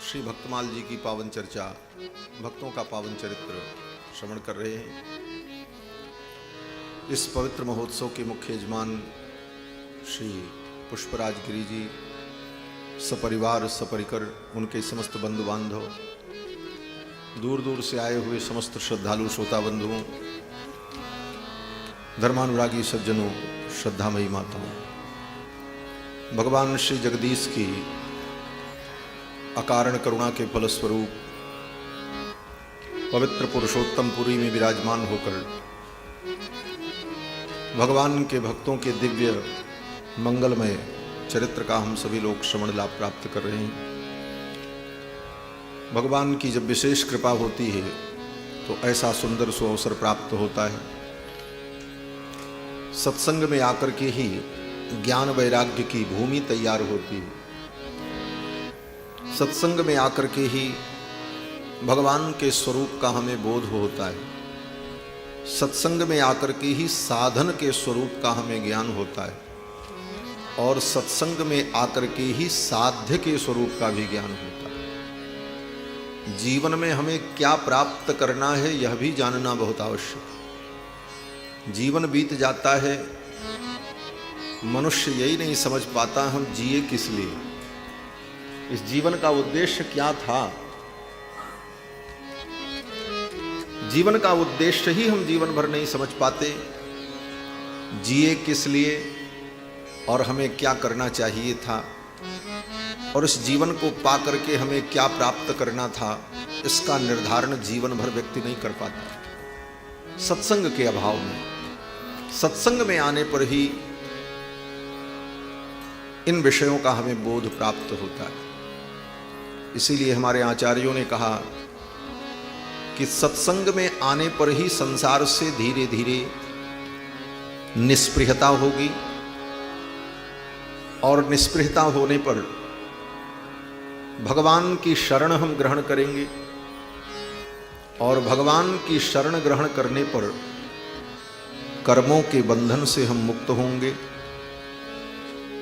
श्री भक्तमाल जी की पावन चर्चा, भक्तों का पावन चरित्र श्रवण कर रहे हैं। इस पवित्र महोत्सव के मुख्य यजमान श्री पुष्पराज गिरी जी, सपरिवार सपरिकर उनके समस्त बंधु बांधव, दूर दूर से आए हुए समस्त श्रद्धालु श्रोता बंधुओं, धर्मानुरागी सज्जनों, श्रद्धामयी माताओं, भगवान श्री जगदीश की अकारण करुणा के फलस्वरूप पवित्र पुरुषोत्तम पुरी में विराजमान होकर भगवान के भक्तों के दिव्य मंगलमय चरित्र का हम सभी लोग श्रवण लाभ प्राप्त कर रहे हैं। भगवान की जब विशेष कृपा होती है तो ऐसा सुंदर सुअवसर प्राप्त होता है। सत्संग में आकर के ही ज्ञान वैराग्य की भूमि तैयार होती है। सत्संग में आकर के ही भगवान के स्वरूप का हमें बोध होता है। सत्संग में आकर के ही साधन के स्वरूप का हमें ज्ञान होता है और सत्संग में आकर के ही साध्य के स्वरूप का भी ज्ञान होता है। जीवन में हमें क्या प्राप्त करना है यह भी जानना बहुत आवश्यक। जीवन बीत जाता है, मनुष्य यही नहीं समझ पाता हम जिए किस लिए, इस जीवन का उद्देश्य क्या था। जीवन का उद्देश्य ही हम जीवन भर नहीं समझ पाते। जिए किस लिए और हमें क्या करना चाहिए था और इस जीवन को पा करके हमें क्या प्राप्त करना था, इसका निर्धारण जीवन भर व्यक्ति नहीं कर पाता। सत्संग के अभाव में, सत्संग में आने पर ही इन विषयों का हमें बोध प्राप्त होता है। इसीलिए हमारे आचार्यों ने कहा कि सत्संग में आने पर ही संसार से धीरे धीरे निस्पृहता होगी और निस्पृहता होने पर भगवान की शरण हम ग्रहण करेंगे और भगवान की शरण ग्रहण करने पर कर्मों के बंधन से हम मुक्त होंगे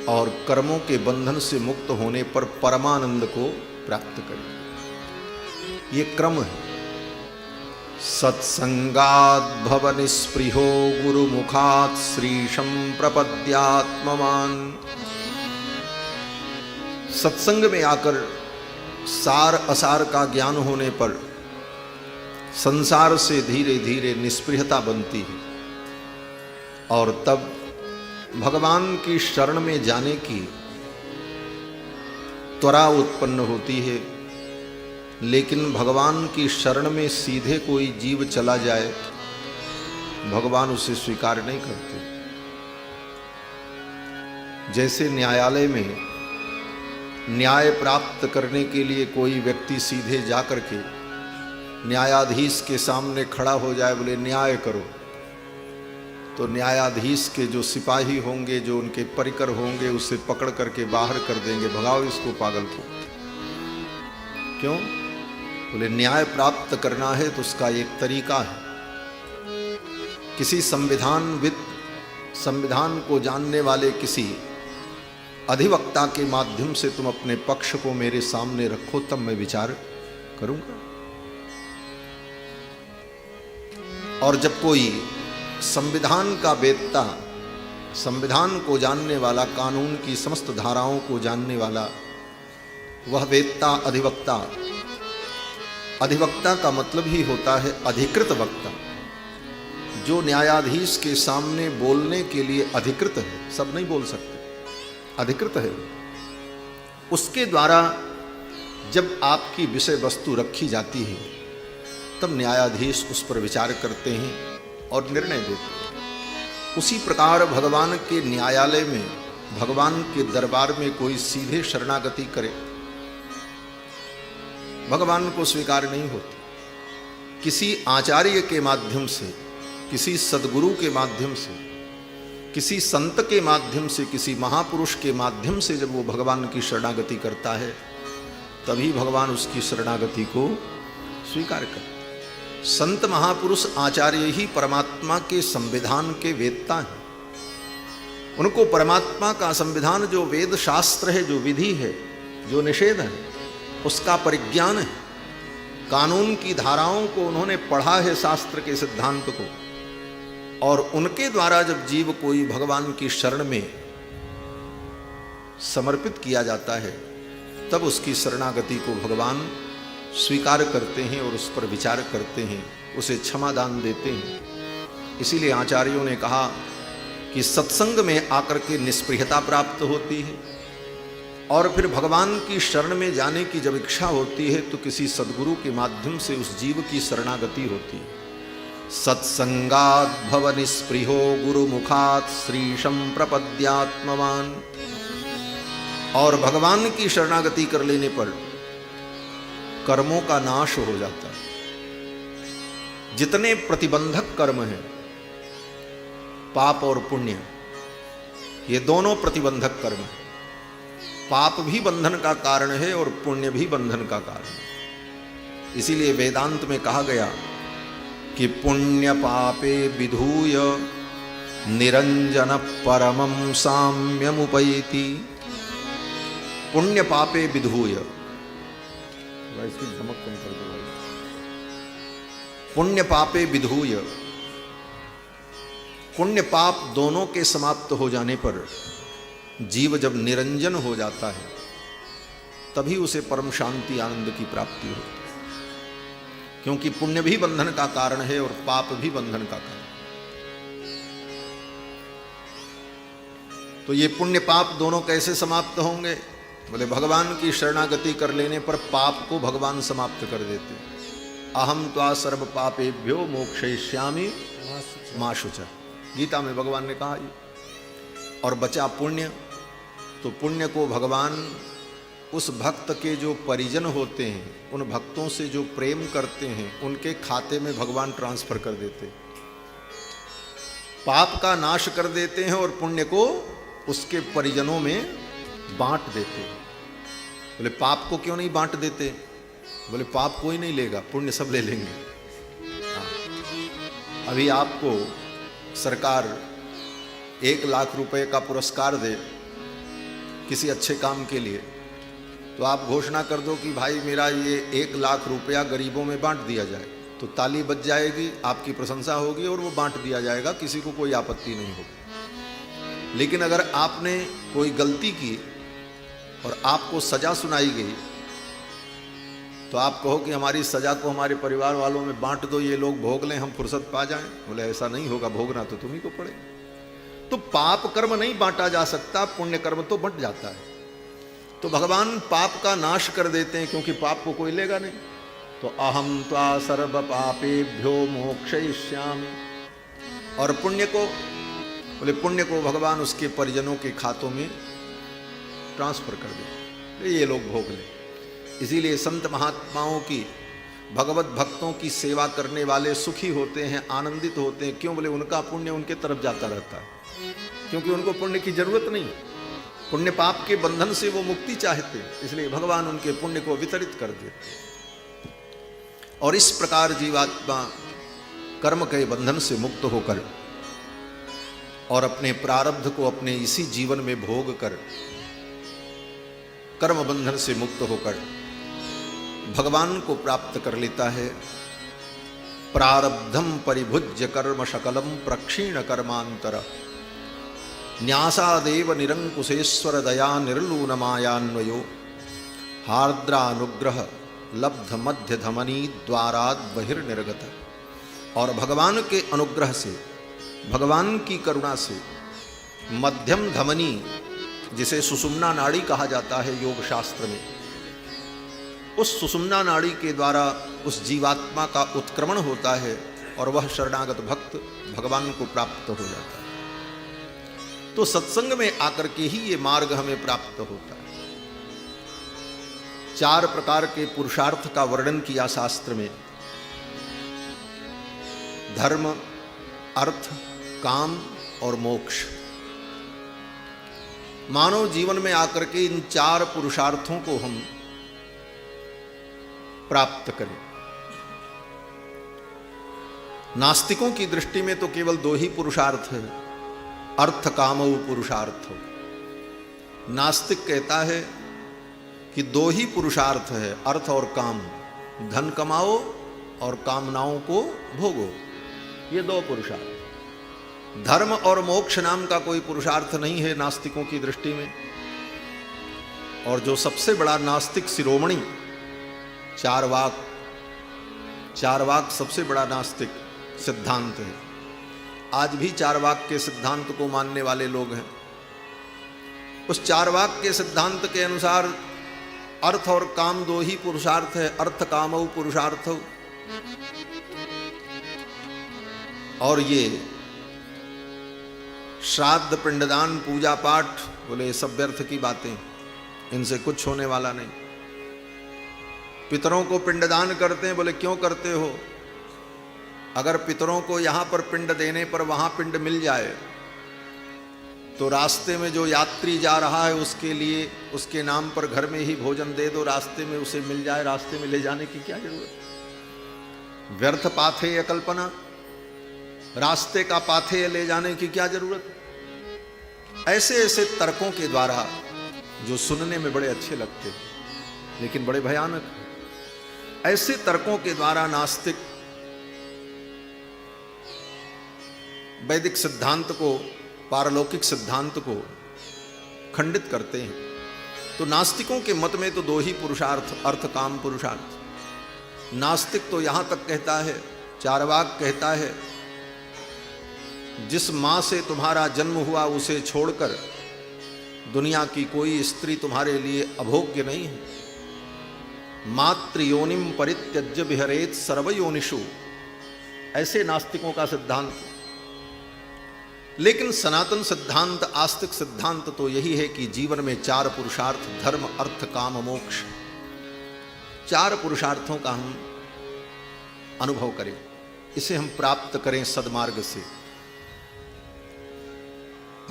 और कर्मों के बंधन से मुक्त होने पर परमानंद को प्राप्त करें। ये क्रम है। सत्संगात् भव निस्पृहो गुरुमुखात् श्रीशं प्रपद्यात्मवान्। सत्संग में आकर सार असार का ज्ञान होने पर संसार से धीरे धीरे निस्पृहता बनती है और तब भगवान की शरण में जाने की त्वरा उत्पन्न होती है। लेकिन भगवान की शरण में सीधे कोई जीव चला जाए, भगवान उसे स्वीकार नहीं करते। जैसे न्यायालय में न्याय प्राप्त करने के लिए कोई व्यक्ति सीधे जाकर के न्यायाधीश के सामने खड़ा हो जाए, बोले न्याय करो, तो न्यायाधीश के जो सिपाही होंगे, जो उनके परिकर होंगे, उसे पकड़ करके बाहर कर देंगे, भगाओ इसको, पागल को। क्यों? बोले न्याय प्राप्त करना है तो उसका एक तरीका है। किसी संविधानविद, संविधान को जानने वाले किसी अधिवक्ता के माध्यम से तुम अपने पक्ष को मेरे सामने रखो, तब मैं विचार करूंगा। और जब कोई संविधान का वेत्ता, संविधान को जानने वाला, कानून की समस्त धाराओं को जानने वाला वह वेत्ता अधिवक्ता, अधिवक्ता का मतलब ही होता है अधिकृत वक्ता, जो न्यायाधीश के सामने बोलने के लिए अधिकृत है। सब नहीं बोल सकते, अधिकृत है। उसके द्वारा जब आपकी विषय वस्तु रखी जाती है तब न्यायाधीश उस पर विचार करते हैं और निर्णय देते हैं। उसी प्रकार भगवान के न्यायालय में, भगवान के दरबार में कोई सीधे शरणागति करे, भगवान को स्वीकार नहीं होती। किसी आचार्य के माध्यम से, किसी सद्गुरु के माध्यम से, किसी संत के माध्यम से, किसी महापुरुष के माध्यम से जब वो भगवान की शरणागति करता है तभी भगवान उसकी शरणागति को स्वीकार करते। संत महापुरुष आचार्य ही परमात्मा के संविधान के वेत्ता हैं। उनको परमात्मा का संविधान, जो वेद शास्त्र है, जो विधि है, जो निषेध है, उसका परिज्ञान है, कानून की धाराओं को उन्होंने पढ़ा है, शास्त्र के सिद्धांत को, और उनके द्वारा जब जीव कोई भगवान की शरण में समर्पित किया जाता है तब उसकी शरणागति को भगवान स्वीकार करते हैं और उस पर विचार करते हैं, उसे क्षमादान देते हैं। इसीलिए आचार्यों ने कहा कि सत्संग में आकर के निष्प्रियता प्राप्त होती है, और फिर भगवान की शरण में जाने की जब इच्छा होती है तो किसी सद्गुरु के माध्यम से उस जीव की शरणागति होती है। सत्संगात् भव निस्पृहो गुरुमुखात् श्रीशं प्रपद्यात्मवान। और भगवान की शरणागति कर लेने पर कर्मों का नाश हो जाता है। जितने प्रतिबंधक कर्म हैं, पाप और पुण्य, ये दोनों प्रतिबंधक कर्म हैं। पाप भी बंधन का कारण है और पुण्य भी बंधन का कारण है। इसीलिए वेदांत में कहा गया कि पुण्य पापे विधूय निरंजन परमं साम्यमुपैति। पुण्य पापे विधूय, इसकी धमक कम कर दो। पुण्य पापे विधूय, पुण्य पाप दोनों के समाप्त हो जाने पर जीव जब निरंजन हो जाता है तभी उसे परम शांति आनंद की प्राप्ति होती है, क्योंकि पुण्य भी बंधन का कारण है और पाप भी बंधन का कारण। तो ये पुण्य पाप दोनों कैसे समाप्त होंगे? बोले भगवान की शरणागति कर लेने पर पाप को भगवान समाप्त कर देते। अहम त्वा सर्व पापेभ्यो मोक्षयिष्यामि मा शुचः, गीता में भगवान ने कहा। और बचा पुण्य, तो पुण्य को भगवान उस भक्त के जो परिजन होते हैं, उन भक्तों से जो प्रेम करते हैं, उनके खाते में भगवान ट्रांसफर कर देते। पाप का नाश कर देते हैं और पुण्य को उसके परिजनों में बांट देते। बोले पाप को क्यों नहीं बांट देते? बोले पाप कोई नहीं लेगा, पुण्य सब ले लेंगे। अभी आपको सरकार 1 लाख रुपए का पुरस्कार दे किसी अच्छे काम के लिए, तो आप घोषणा कर दो कि भाई मेरा ये 1 लाख रुपया गरीबों में बांट दिया जाए, तो ताली बज जाएगी, आपकी प्रशंसा होगी और वो बांट दिया जाएगा, किसी को कोई आपत्ति नहीं होगी। लेकिन अगर आपने कोई गलती की और आपको सजा सुनाई गई तो आप कहो कि हमारी सजा को हमारे परिवार वालों में बांट दो, ये लोग भोग लें, हम फुर्सत पा जाएं। बोले ऐसा नहीं होगा, भोगना तो तुम्ही को पड़े। तो पाप कर्म नहीं बांटा जा सकता, पुण्य कर्म तो बंट जाता है। तो भगवान पाप का नाश कर देते हैं, क्योंकि पाप को कोई लेगा नहीं। तो अहम त्वा सर्व पापेभ्यो मोक्षयिष्यामि। और पुण्य को, बोले पुण्य को भगवान उसके परिजनों के खातों में ट्रांसफर कर दे, ये लोग भोग ले। इसीलिए संत महात्माओं की, भगवत भक्तों की सेवा करने वाले सुखी होते हैं, आनंदित होते हैं। क्यों? बोले उनका पुण्य उनके तरफ जाता रहता है, क्योंकि उनको पुण्य की जरूरत नहीं। पुण्य पाप के बंधन से वो मुक्ति चाहते, इसलिए भगवान उनके पुण्य को वितरित कर देते। और इस प्रकार जीवात्मा कर्म के बंधन से मुक्त होकर और अपने प्रारब्ध को अपने इसी जीवन में भोग कर, कर्म बंधन से मुक्त होकर भगवान को प्राप्त कर लेता है। प्रारब्धम परिभुज्य कर्म शकलम प्रक्षीण कर्मांतर न्यासादेव निरंकुशेश्वर दया निर्लून मायान्वयो हार्द्रानुग्रह लब्ध मध्य धमनी द्वाराद बहिर्निर्गत। और भगवान के अनुग्रह से, भगवान की करुणा से मध्यम धमनी, जिसे सुषुम्ना नाड़ी कहा जाता है योग शास्त्र में, उस सुषुम्ना नाड़ी के द्वारा उस जीवात्मा का उत्क्रमण होता है और वह शरणागत भक्त भगवान को प्राप्त हो जाता है। तो सत्संग में आकर के ही ये मार्ग हमें प्राप्त होता है। 4 प्रकार के पुरुषार्थ का वर्णन किया शास्त्र में। धर्म, अर्थ, काम और मोक्ष। मानव जीवन में आकर के इन 4 पुरुषार्थों को हम प्राप्त करें। नास्तिकों की दृष्टि में तो केवल 2 ही पुरुषार्थ है, अर्थ कामौ पुरुषार्थ। नास्तिक कहता है कि दो ही पुरुषार्थ है, अर्थ और काम। धन कमाओ और कामनाओं को भोगो, ये दो पुरुषार्थ। धर्म और मोक्ष नाम का कोई पुरुषार्थ नहीं है नास्तिकों की दृष्टि में। और जो सबसे बड़ा नास्तिक शिरोमणि चारवाक सबसे बड़ा नास्तिक सिद्धांत है। आज भी चारवाक के सिद्धांत को मानने वाले लोग हैं। उस चारवाक के सिद्धांत के अनुसार अर्थ और काम दो ही पुरुषार्थ है, अर्थ कामौ पुरुषार्थ। और ये श्राद्ध पिंडदान पूजा पाठ, बोले सब व्यर्थ की बातें, इनसे कुछ होने वाला नहीं। पितरों को पिंडदान करते हैं, बोले क्यों करते हो? अगर पितरों को यहां पर पिंड देने पर वहां पिंड मिल जाए तो रास्ते में जो यात्री जा रहा है उसके लिए उसके नाम पर घर में ही भोजन दे दो, रास्ते में उसे मिल जाए, रास्ते में ले जाने की क्या जरूरत? व्यर्थ पाथेय कल्पना, रास्ते का पाथेय ले जाने की क्या जरूरत? ऐसे ऐसे तर्कों के द्वारा जो सुनने में बड़े अच्छे लगते लेकिन बड़े भयानक, ऐसे तर्कों के द्वारा नास्तिक वैदिक सिद्धांत को, पारलौकिक सिद्धांत को खंडित करते हैं। तो नास्तिकों के मत में तो दो ही पुरुषार्थ, अर्थ काम पुरुषार्थ। नास्तिक तो यहां तक कहता है, चारवाक कहता है, जिस मां से तुम्हारा जन्म हुआ उसे छोड़कर दुनिया की कोई स्त्री तुम्हारे लिए अभोग्य नहीं है। मातृ योनिम परित्यज्य विहरेत सर्वयोनिषु, ऐसे नास्तिकों का सिद्धांत। लेकिन सनातन सिद्धांत, आस्तिक सिद्धांत तो यही है कि जीवन में चार पुरुषार्थ, धर्म अर्थ काम मोक्ष, चार पुरुषार्थों का हम अनुभव करें, इसे हम प्राप्त करें सद्मार्ग से।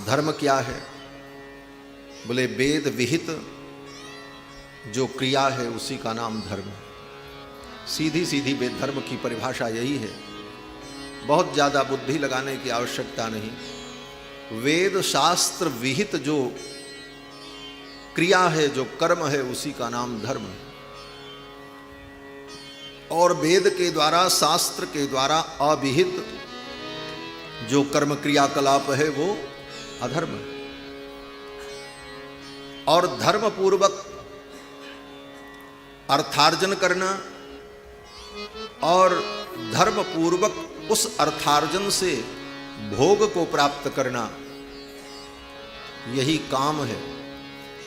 धर्म क्या है? बोले वेद विहित जो क्रिया है उसी का नाम धर्म। सीधी सीधी वेद धर्म की परिभाषा यही है, बहुत ज्यादा बुद्धि लगाने की आवश्यकता नहीं। वेद शास्त्र विहित जो क्रिया है, जो कर्म है, उसी का नाम धर्म है। और वेद के द्वारा, शास्त्र के द्वारा अविहित जो कर्म क्रियाकलाप है वो अधर्म है। और धर्म पूर्वक अर्थार्जन करना और धर्म पूर्वक उस अर्थार्जन से भोग को प्राप्त करना, यही काम है।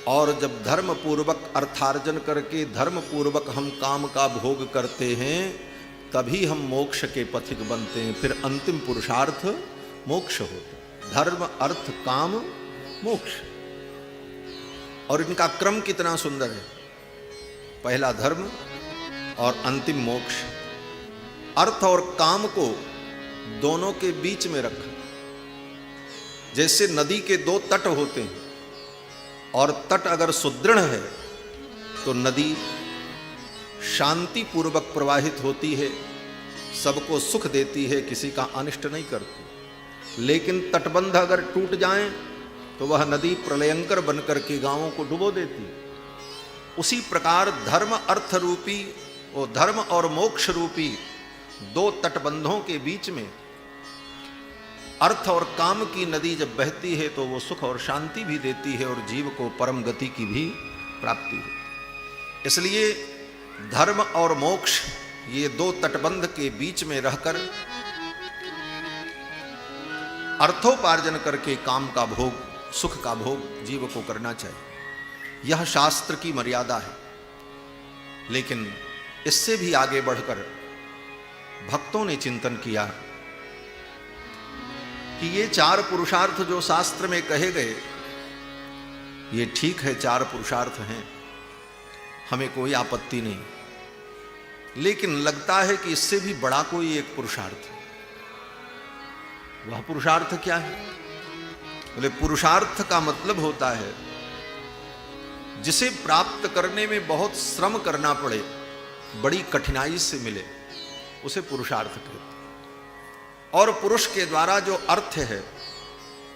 और जब धर्म पूर्वक अर्थार्जन करके धर्म पूर्वक हम काम का भोग करते हैं, तभी हम मोक्ष के पथिक बनते हैं। फिर अंतिम पुरुषार्थ मोक्ष होता है। धर्म अर्थ काम मोक्ष, और इनका क्रम कितना सुंदर है। पहला धर्म और अंतिम मोक्ष। अर्थ और काम को दोनों के बीच में रखा। जैसे नदी के दो तट होते हैं और तट अगर सुदृढ़ है तो नदी शांति पूर्वक प्रवाहित होती है, सबको सुख देती है, किसी का अनिष्ट नहीं करती। लेकिन तटबंध अगर टूट जाएं तो वह नदी प्रलयंकर बनकर के गांवों को डुबो देती है। उसी प्रकार धर्म अर्थ रूपी और धर्म और मोक्ष रूपी दो तटबंधों के बीच में अर्थ और काम की नदी जब बहती है तो वो सुख और शांति भी देती है और जीव को परम गति की भी प्राप्ति होती। इसलिए धर्म और मोक्ष, ये दो तटबंध के बीच में रहकर अर्थोपार्जन करके काम का भोग, सुख का भोग जीव को करना चाहिए। यह शास्त्र की मर्यादा है। लेकिन इससे भी आगे बढ़कर भक्तों ने चिंतन किया कि ये चार पुरुषार्थ जो शास्त्र में कहे गए, ये ठीक है, चार पुरुषार्थ हैं, हमें कोई आपत्ति नहीं। लेकिन लगता है कि इससे भी बड़ा कोई एक पुरुषार्थ है। वह पुरुषार्थ क्या है? बोले पुरुषार्थ का मतलब होता है जिसे प्राप्त करने में बहुत श्रम करना पड़े, बड़ी कठिनाई से मिले, उसे पुरुषार्थ कहते हैं। और पुरुष के द्वारा जो अर्थ है,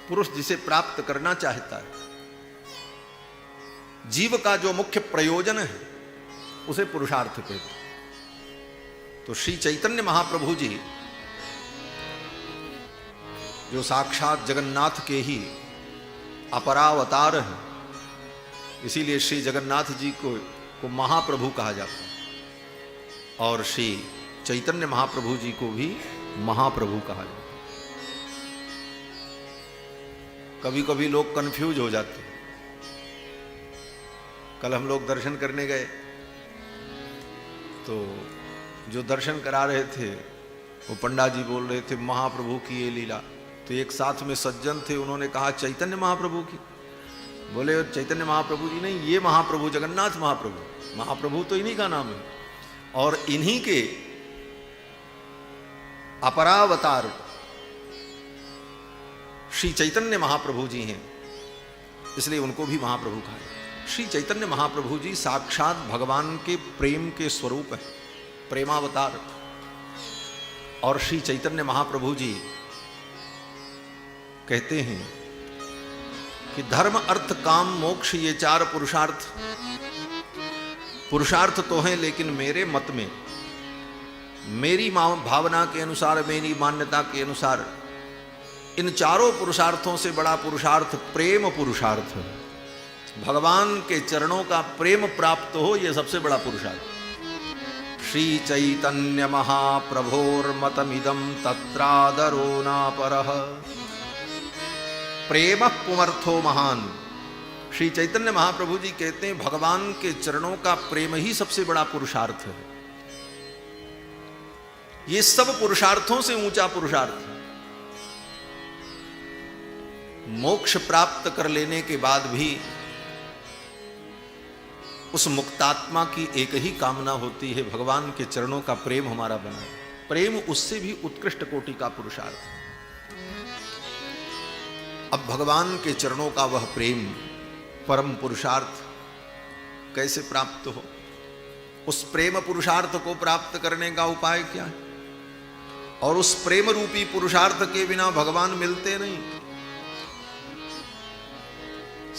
पुरुष जिसे प्राप्त करना चाहता है, जीव का जो मुख्य प्रयोजन है उसे पुरुषार्थ कहते हैं। तो श्री चैतन्य महाप्रभु जी जो साक्षात जगन्नाथ के ही अपरावतार हैं, इसीलिए श्री जगन्नाथ जी को महाप्रभु कहा जाता है और श्री चैतन्य महाप्रभु जी को भी महाप्रभु कहा जाता है। कभी कभी लोग कंफ्यूज हो जाते हैं। कल हम लोग दर्शन करने गए तो जो दर्शन करा रहे थे वो पंडा जी बोल रहे थे महाप्रभु की ये लीला। तो एक साथ में सज्जन थे, उन्होंने कहा चैतन्य महाप्रभु की। बोले चैतन्य महाप्रभु जी नहीं, ये महाप्रभु जगन्नाथ महाप्रभु, महाप्रभु तो इन्हीं का नाम है और इन्हीं के अपरावतार श्री चैतन्य महाप्रभु जी हैं, इसलिए उनको भी महाप्रभु कहा है। श्री चैतन्य महाप्रभु जी साक्षात भगवान के प्रेम के स्वरूप है, प्रेमावतार। और श्री चैतन्य महाप्रभु जी कहते हैं कि धर्म अर्थ काम मोक्ष ये चार पुरुषार्थ, पुरुषार्थ तो हैं लेकिन मेरे मत में, मेरी भावना के अनुसार, मेरी मान्यता के अनुसार इन चारों पुरुषार्थों से बड़ा पुरुषार्थ प्रेम पुरुषार्थ है। भगवान के चरणों का प्रेम प्राप्त हो, यह सबसे बड़ा पुरुषार्थ। श्री चैतन्य महाप्रभोर्मतमिदं तत्रादरो नापरः प्रेम पुमर्थो महान। श्री चैतन्य महाप्रभु जी कहते हैं भगवान के चरणों का प्रेम ही सबसे बड़ा पुरुषार्थ है। ये सब पुरुषार्थों से ऊंचा पुरुषार्थ है। मोक्ष प्राप्त कर लेने के बाद भी उस मुक्तात्मा की एक ही कामना होती है, भगवान के चरणों का प्रेम हमारा बना। प्रेम उससे भी उत्कृष्ट कोटि का पुरुषार्थ है। अब भगवान के चरणों का वह प्रेम परम पुरुषार्थ कैसे प्राप्त हो, उस प्रेम पुरुषार्थ को प्राप्त करने का उपाय क्या है? और उस प्रेम रूपी पुरुषार्थ के बिना भगवान मिलते नहीं।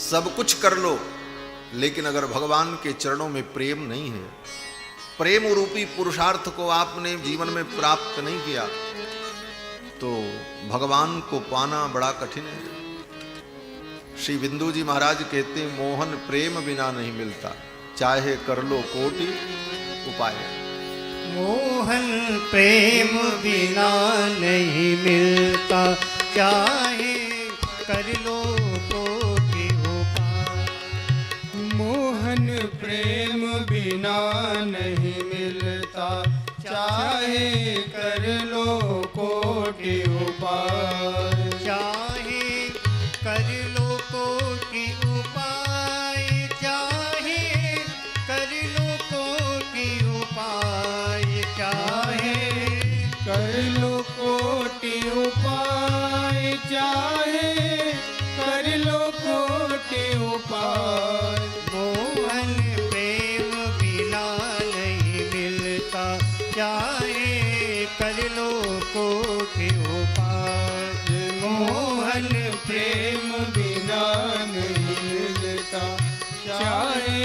सब कुछ कर लो लेकिन अगर भगवान के चरणों में प्रेम नहीं है, प्रेम रूपी पुरुषार्थ को आपने जीवन में प्राप्त नहीं किया, तो भगवान को पाना बड़ा कठिन है। श्री बिंदु जी महाराज कहते हैं मोहन प्रेम बिना नहीं मिलता, चाहे कर लो कोटि उपाय। मोहन प्रेम बिना नहीं मिलता, चाहे कर लो कोटि उपाय। मोहन प्रेम बिना नहीं मिलता, चाहे कर लो कोटि उपाय। चाहे कर लो कोटि उपाय, चाहे कर लो कोटि उपाय। चाहे कर लो कोटि उपाय, चाहे कर लो कोटि उपाय। मोहन प्रेम बिना नहीं मिलता, चाहे कर लो कोटि उपाय। मोहन प्रेम बिना नहीं मिलता, चाहे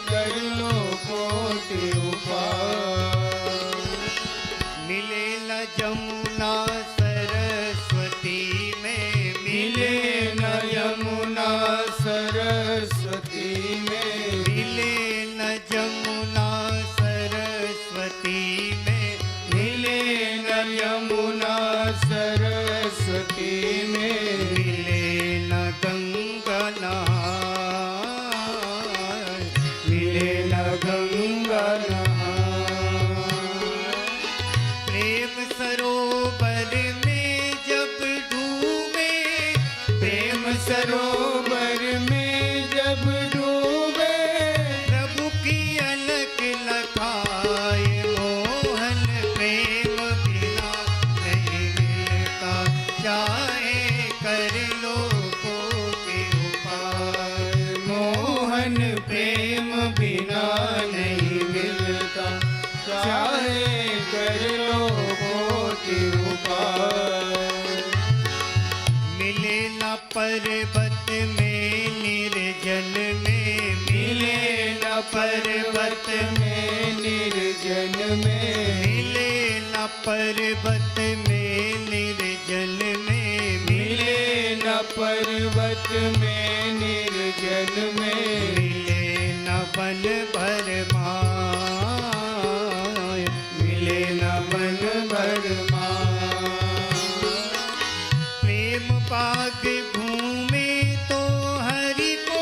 कर लो कोटि उपाय। मिले न जमुना सरस्वती में, मिले न यमुना सरस्वती में, मिले न जमुना सरस्वती में, मिले न यमुना सरस्वती में, मिले न गंगा नहाय, मिले न गंगा नहाय। प्रेम सरोवर में जब डूबे, प्रेम सरोवर में जब डूबे, प्रभु की अलख लखाए। मोहन प्रेम बिना नहीं मिलता, चाहे कर लो कोटि उपाय। मोहन प्रेम बिना नहीं मिलता, चाहे कर लो कोटि उपाय। मिले न पर्वत में निर्जल में, पर्वत में निर्जन में, मिले न पर्वत में निर्जन में, मिले न पर्वत में निर्जन में, मिले न वन भर माय, मिले न वन भर माय। प्रेम बाग घूमे तो हरि को,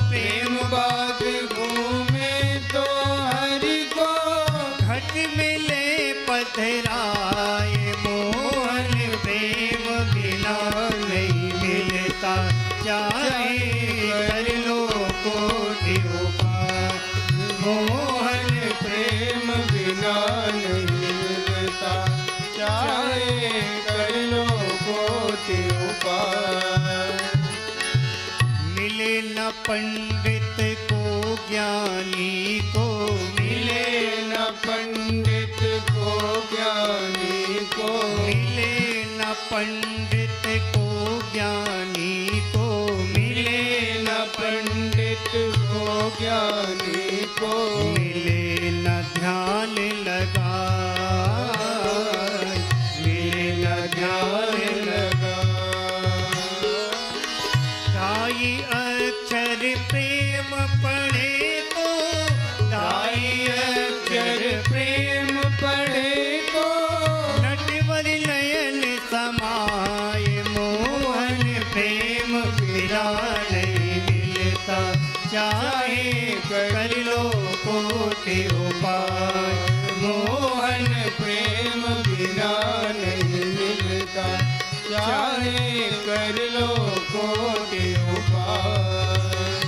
प्रेम बाग घूमे तो हरि को, घट मिले पधराए मोहन प्रेम बिना नहीं मिलता, चाहे कर लो कोटि उपाय, मोहन प्रेम बिना नहीं मिलता, चाहे कर लो कोटि उपाय। मिले न पंडित को ज्ञानी को, मिले न पंडित को ज्ञानी को, मिले न पंडित को ज्ञानी को, मिले न पंडित को ज्ञानी को, मिले न ध्यान लगा, मिले न ध्यान लगा। ढाई अक्षर प्रेम पढ़े तो, ढाई अक्षर प्रेम पढ़े तो, नटवर नयन समाये मोहन प्रेम बिना नहीं मिलता, चाहे कर लो कोटि उपाय, मोहन प्रेम बिना नहीं मिलता, चाहे कर लो कोटि उपाय।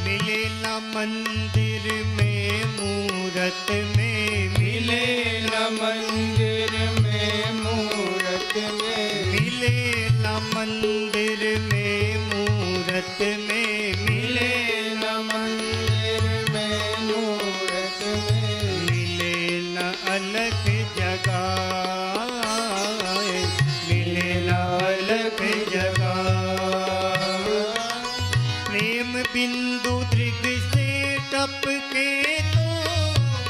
मिले न मंदिर में मूरत में, मिले न मंदिर में मूरत में, मिले न मंदिर में मूरत में, मिले न मंदिर में मूरत में, मिले न अलग जगह, मिले न अलग जगह। प्रेम बिंदु दृग से टपके तो,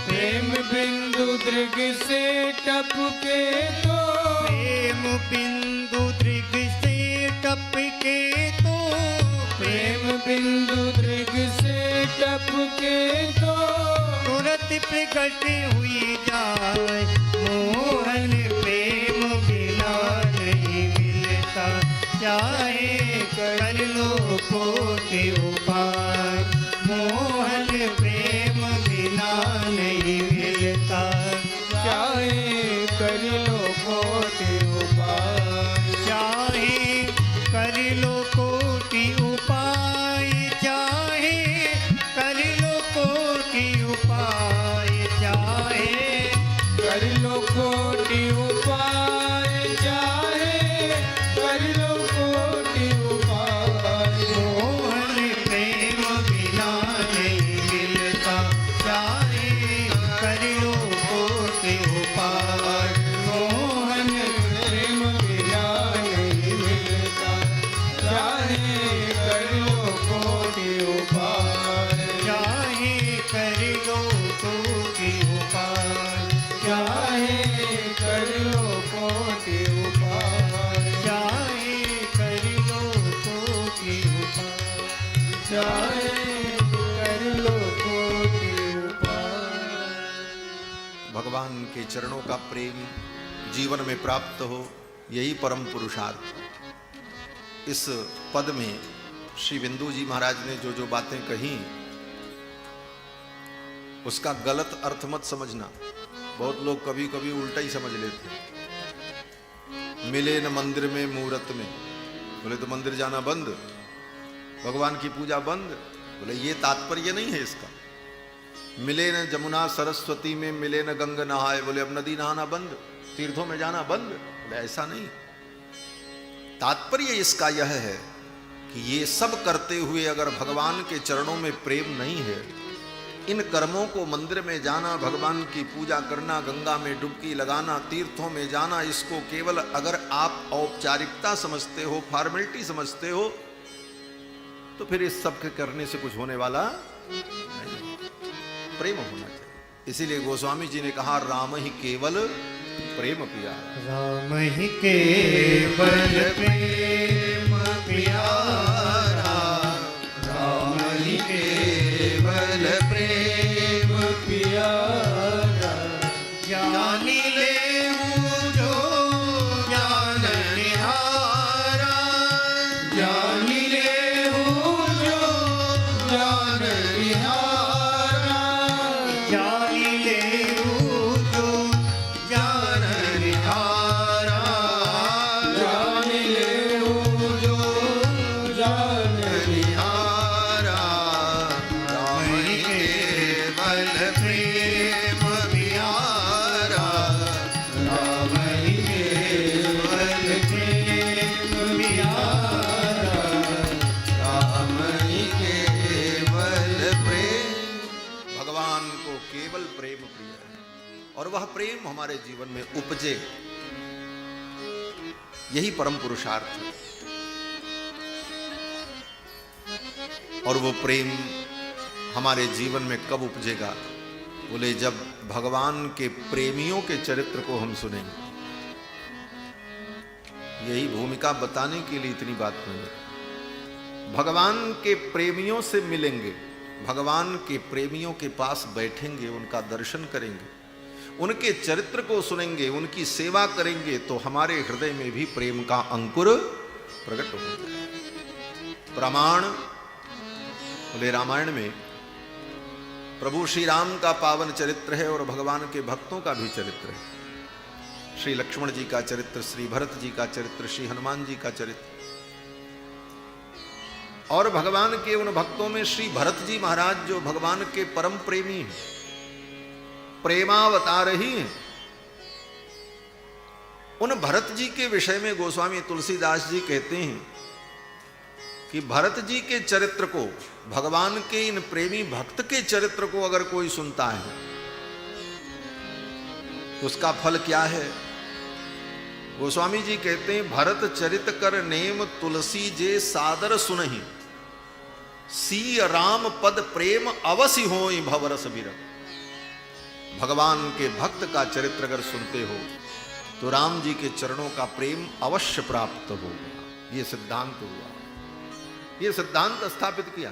प्रेम बिंदु दृग से टपके तो, प्रेम बिंदु दृग से टपके तो, प्रेम बिंदु दृग से टपके तो, तुरंत प्रकट हुई जाए मोहन प्रेम बिना नहीं मिलता, चाहे कर लो कोटि उपाय, मोहन प्रेम बिना नहीं मिलता, चाहे कर लो कोटि उपाय। चाहे कर लो कोटि उपाय, चाहे कर लो कोटि उपाय, चाहे कर लो कोटि उपाय, चाहे कर लो कोटि उपाय। मोहन प्रेम बिना नहीं मिलता, चाहे कर लो कोटि उपाय, मोहन प्रेम बिना नहीं मिलता, चाहे कर लो कोटि उपाय। चाहे कर लो कोटि उपाय, चाहे कर लो कोटि उपाय, चाहे कर लो कोटि उपाय, चाहे कर लो कोटि उपाय। भगवान के चरणों का प्रेम जीवन में प्राप्त हो, यही परम पुरुषार्थ। इस पद में श्री बिंदु जी महाराज ने जो जो बातें कही, उसका गलत अर्थ मत समझना। बहुत लोग कभी कभी उल्टा ही समझ लेते हैं। मिले न मंदिर में मूरत में, बोले तो मंदिर जाना बंद, भगवान की पूजा बंद। बोले ये तात्पर्य नहीं है इसका। मिले न जमुना सरस्वती में, मिले न गंग नहाए, बोले अब नदी नहाना बंद, तीर्थों में जाना बंद। बोले ऐसा नहीं। तात्पर्य इसका यह है कि ये सब करते हुए अगर भगवान के चरणों में प्रेम नहीं है, इन कर्मों को, मंदिर में जाना, भगवान की पूजा करना, गंगा में डुबकी लगाना, तीर्थों में जाना, इसको केवल अगर आप औपचारिकता समझते हो, फॉर्मेलिटी समझते हो, तो फिर इस सब के करने से कुछ होने वाला प्रेम होना चाहिए। इसीलिए गोस्वामी जी ने कहा राम ही केवल प्रेम प्यारा। राम ही केवल प्रेम प्यारा, राम ही केवल प्रेम प्यारा। ज्ञानी लेहु जो ज्ञान निहारा, ज्ञानी लेहु जो ज्ञान निहारा, ज्ञानी लेहु जो ज्ञान निहारा, ज्ञानी लेहु जो ज्ञान निहारा। राम ही केवल प्रेम प्यारा, राम ही केवल प्रेम प्यारा, राम ही केवल प्रेम, भगवान को केवल प्रेम प्रिय है और वह प्रेम हमारे जीवन में उपजे, यही परम पुरुषार्थ है। और वो प्रेम हमारे जीवन में कब उपजेगा? बोले जब भगवान के प्रेमियों के चरित्र को हम सुनेंगे। यही भूमिका बताने के लिए इतनी बात नहीं। भगवान के प्रेमियों से मिलेंगे, भगवान के प्रेमियों के पास बैठेंगे, उनका दर्शन करेंगे, उनके चरित्र को सुनेंगे, उनकी सेवा करेंगे, तो हमारे हृदय में भी प्रेम का अंकुर प्रकट हो जाएगा। प्रमाण बोले रामायण में प्रभु श्री राम का पावन चरित्र है और भगवान के भक्तों का भी चरित्र है। श्री लक्ष्मण जी का चरित्र, श्री भरत जी का चरित्र, श्री हनुमान जी का चरित्र। और भगवान के उन भक्तों में श्री भरत जी महाराज जो भगवान के परम प्रेमी हैं, प्रेमावतार ही हैं। उन भरत जी के विषय में गोस्वामी तुलसीदास जी कहते हैं कि भरत जी के चरित्र को, भगवान के इन प्रेमी भक्त के चरित्र को अगर कोई सुनता है तो उसका फल क्या है? गोस्वामी जी कहते हैं भरत चरित कर नेम तुलसी जे सादर सुनहि, सी राम पद प्रेम अवसि होई भवरस बिरह। भगवान के भक्त का चरित्र अगर सुनते हो तो राम जी के चरणों का प्रेम अवश्य प्राप्त होगा। ये सिद्धांत हुआ, ये सिद्धांत स्थापित किया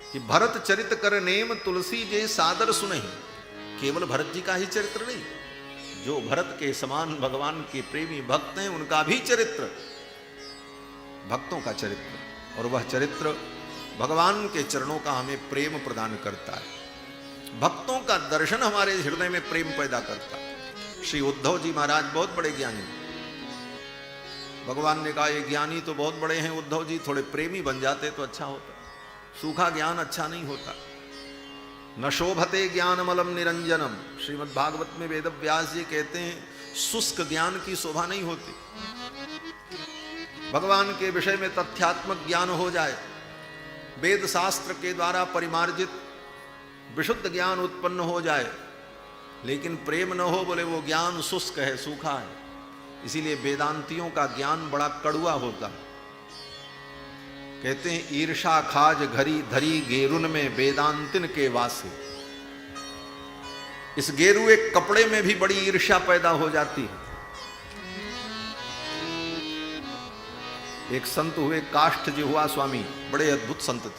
कि भरत चरित कर नेम तुलसी जे सादर सुनहि। केवल भरत जी का ही चरित्र नहीं, जो भरत के समान भगवान के प्रेमी भक्त हैं उनका भी चरित्र, भक्तों का चरित्र। और वह चरित्र भगवान के चरणों का हमें प्रेम प्रदान करता है, भक्तों का दर्शन हमारे हृदय में प्रेम पैदा करता है। श्री उद्धव जी महाराज बहुत बड़े ज्ञानी, भगवान ने कहा ये ज्ञानी तो बहुत बड़े हैं, उद्धव जी थोड़े प्रेमी बन जाते तो अच्छा होता। सूखा ज्ञान अच्छा नहीं होता। न शोभते ज्ञानमलम निरंजनम, श्रीमद् भागवत में वेद व्यास जी कहते हैं शुष्क ज्ञान की शोभा नहीं होती। भगवान के विषय में तथ्यात्मक ज्ञान हो जाए, वेद शास्त्र के द्वारा परिमार्जित विशुद्ध ज्ञान उत्पन्न हो जाए, लेकिन प्रेम न हो, बोले वो ज्ञान शुष्क है, सूखा है। इसीलिए वेदांतियों का ज्ञान बड़ा कड़ुआ होता है। कहते हैं ईर्षा खाज घरी धरी गेरुन में वेदांतिन के वासे। इस गेरुए कपड़े में भी बड़ी ईर्ष्या पैदा हो जाती है। एक संत हुए काष्ठ जी हुआ स्वामी, बड़े अद्भुत संत थे,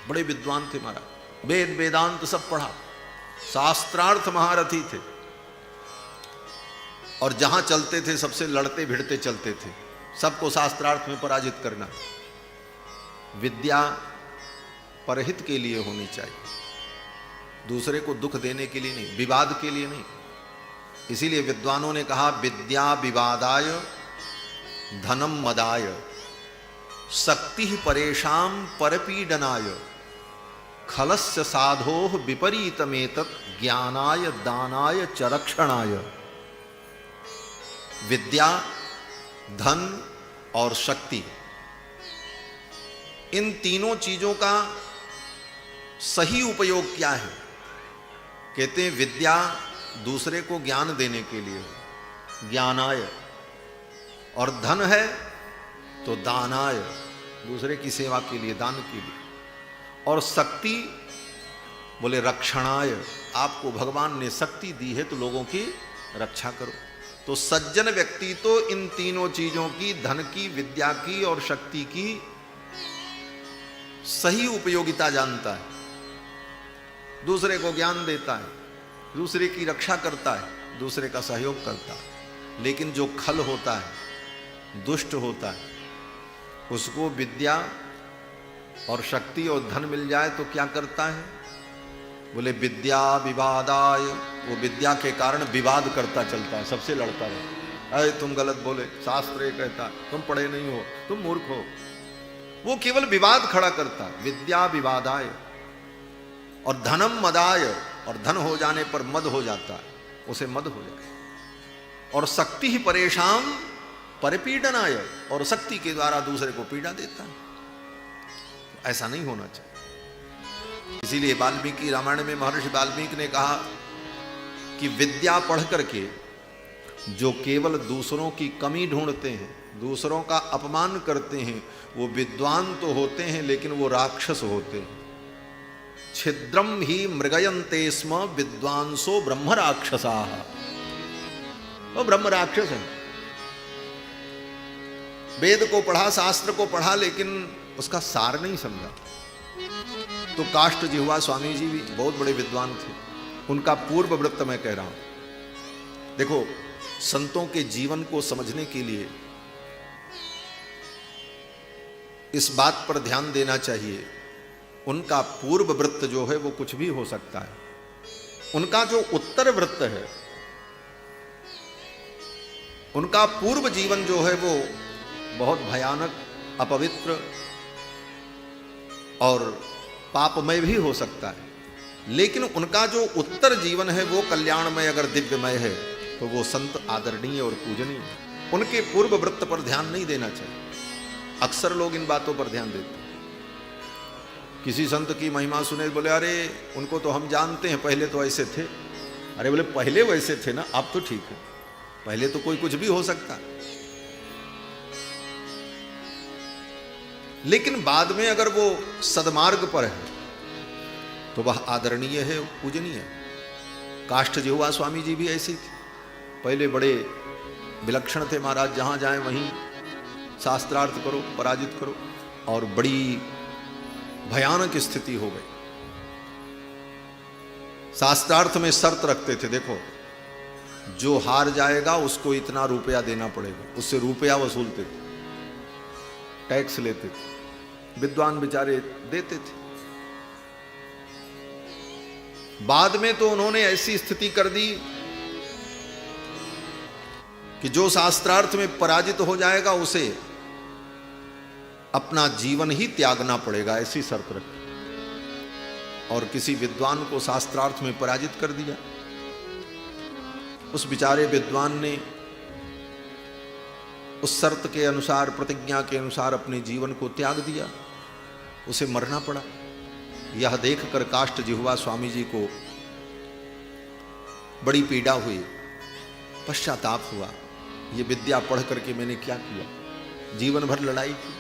बड़े विद्वान थे महाराज, वेद वेदांत सब पढ़ा, शास्त्रार्थ महारथी थे और जहां चलते थे सबसे लड़ते भिड़ते चलते थे, सबको शास्त्रार्थ में पराजित करना। विद्या परहित के लिए होनी चाहिए, दूसरे को दुख देने के लिए नहीं, विवाद के लिए नहीं। इसीलिए विद्वानों ने कहा विद्या विवादाय धनम मदाय शक्ति परेशान परपीडनाय खलस्य साधोः विपरीतमेतत् ज्ञानाय दानाय च रक्षणाय। विद्या, धन और शक्ति, इन तीनों चीजों का सही उपयोग क्या है? कहते हैं विद्या दूसरे को ज्ञान देने के लिए, ज्ञानाय, और धन है तो दानाय, दूसरे की सेवा के लिए, दान के लिए, और शक्ति बोले रक्षणाय, आपको भगवान ने शक्ति दी है तो लोगों की रक्षा करो। तो सज्जन व्यक्ति तो इन तीनों चीजों की, धन की, विद्या की और शक्ति की सही उपयोगिता जानता है, दूसरे को ज्ञान देता है, दूसरे की रक्षा करता है, दूसरे का सहयोग करता है। लेकिन जो खल होता है, दुष्ट होता है, उसको विद्या और शक्ति और धन मिल जाए तो क्या करता है? बोले विद्या विवादाय, वो विद्या के कारण विवाद करता चलता है, सबसे लड़ता रहता है। अरे तुम गलत बोले, शास्त्र ये कहता है, तुम पढ़े नहीं हो, तुम मूर्ख हो। वो केवल विवाद खड़ा करता है। विद्या विवादाय। और धनम मदाय, और धन हो जाने पर मद हो जाता है, उसे मद हो जाए। और शक्ति ही परेशान परिपीडनाय, और शक्ति के द्वारा दूसरे को पीड़ा देता है। ऐसा नहीं होना चाहिए। इसीलिए वाल्मीकि रामायण में महर्षि वाल्मीकि ने कहा कि विद्या पढ़ करके जो केवल दूसरों की कमी ढूंढते हैं, दूसरों का अपमान करते हैं, वो विद्वान तो होते हैं लेकिन वो राक्षस होते हैं। छिद्रम ही मृगयन्ते स्म विद्वांसो ब्रह्म राक्षसा, वो ब्रह्म राक्षस है। वेद को पढ़ा, शास्त्र को पढ़ा, लेकिन उसका सार नहीं समझा। तो काष्ठ जिह्वा स्वामी जी भी बहुत बड़े विद्वान थे, उनका पूर्व वृत्त मैं कह रहा हूं। देखो, संतों के जीवन को समझने के लिए इस बात पर ध्यान देना चाहिए, उनका पूर्व वृत्त जो है वो कुछ भी हो सकता है, उनका जो उत्तर वृत्त है, उनका पूर्व जीवन जो है वो बहुत भयानक, अपवित्र और पापमय भी हो सकता है। लेकिन उनका जो उत्तर जीवन है वो कल्याणमय, अगर दिव्यमय है, तो वो संत आदरणीय और पूजनीय है। उनके पूर्व वृत्त पर ध्यान नहीं देना चाहिए। अक्सर लोग इन बातों पर ध्यान देते हैं। किसी संत की महिमा सुने, बोले अरे उनको तो हम जानते हैं, पहले तो ऐसे थे। अरे बोले पहले वैसे थे ना, अब तो ठीक है। पहले तो कोई कुछ भी हो सकता, लेकिन बाद में अगर वो सदमार्ग पर है तो वह आदरणीय है, पूजनीय है। काष्ठ जिह्वा स्वामी जी भी ऐसे थे, पहले बड़े विलक्षण थे महाराज, जहां जाएं वहीं शास्त्रार्थ करो, पराजित करो, और बड़ी भयानक स्थिति हो गई। शास्त्रार्थ में शर्त रखते थे, देखो जो हार जाएगा उसको इतना रुपया देना पड़ेगा, उससे रुपया वसूलते थे, टैक्स लेते थे। विद्वान बेचारे देते थे। बाद में तो उन्होंने ऐसी स्थिति कर दी कि जो शास्त्रार्थ में पराजित हो जाएगा उसे अपना जीवन ही त्यागना पड़ेगा, ऐसी शर्त रखी। और किसी विद्वान को शास्त्रार्थ में पराजित कर दिया। उस बेचारे विद्वान ने उस शर्त के अनुसार, प्रतिज्ञा के अनुसार अपने जीवन को त्याग दिया, उसे मरना पड़ा। यह देखकर काष्ठ जिह्वा स्वामी जी को बड़ी पीड़ा हुई, पश्चाताप हुआ, ये विद्या पढ़ करके मैंने क्या किया, जीवन भर लड़ाई की,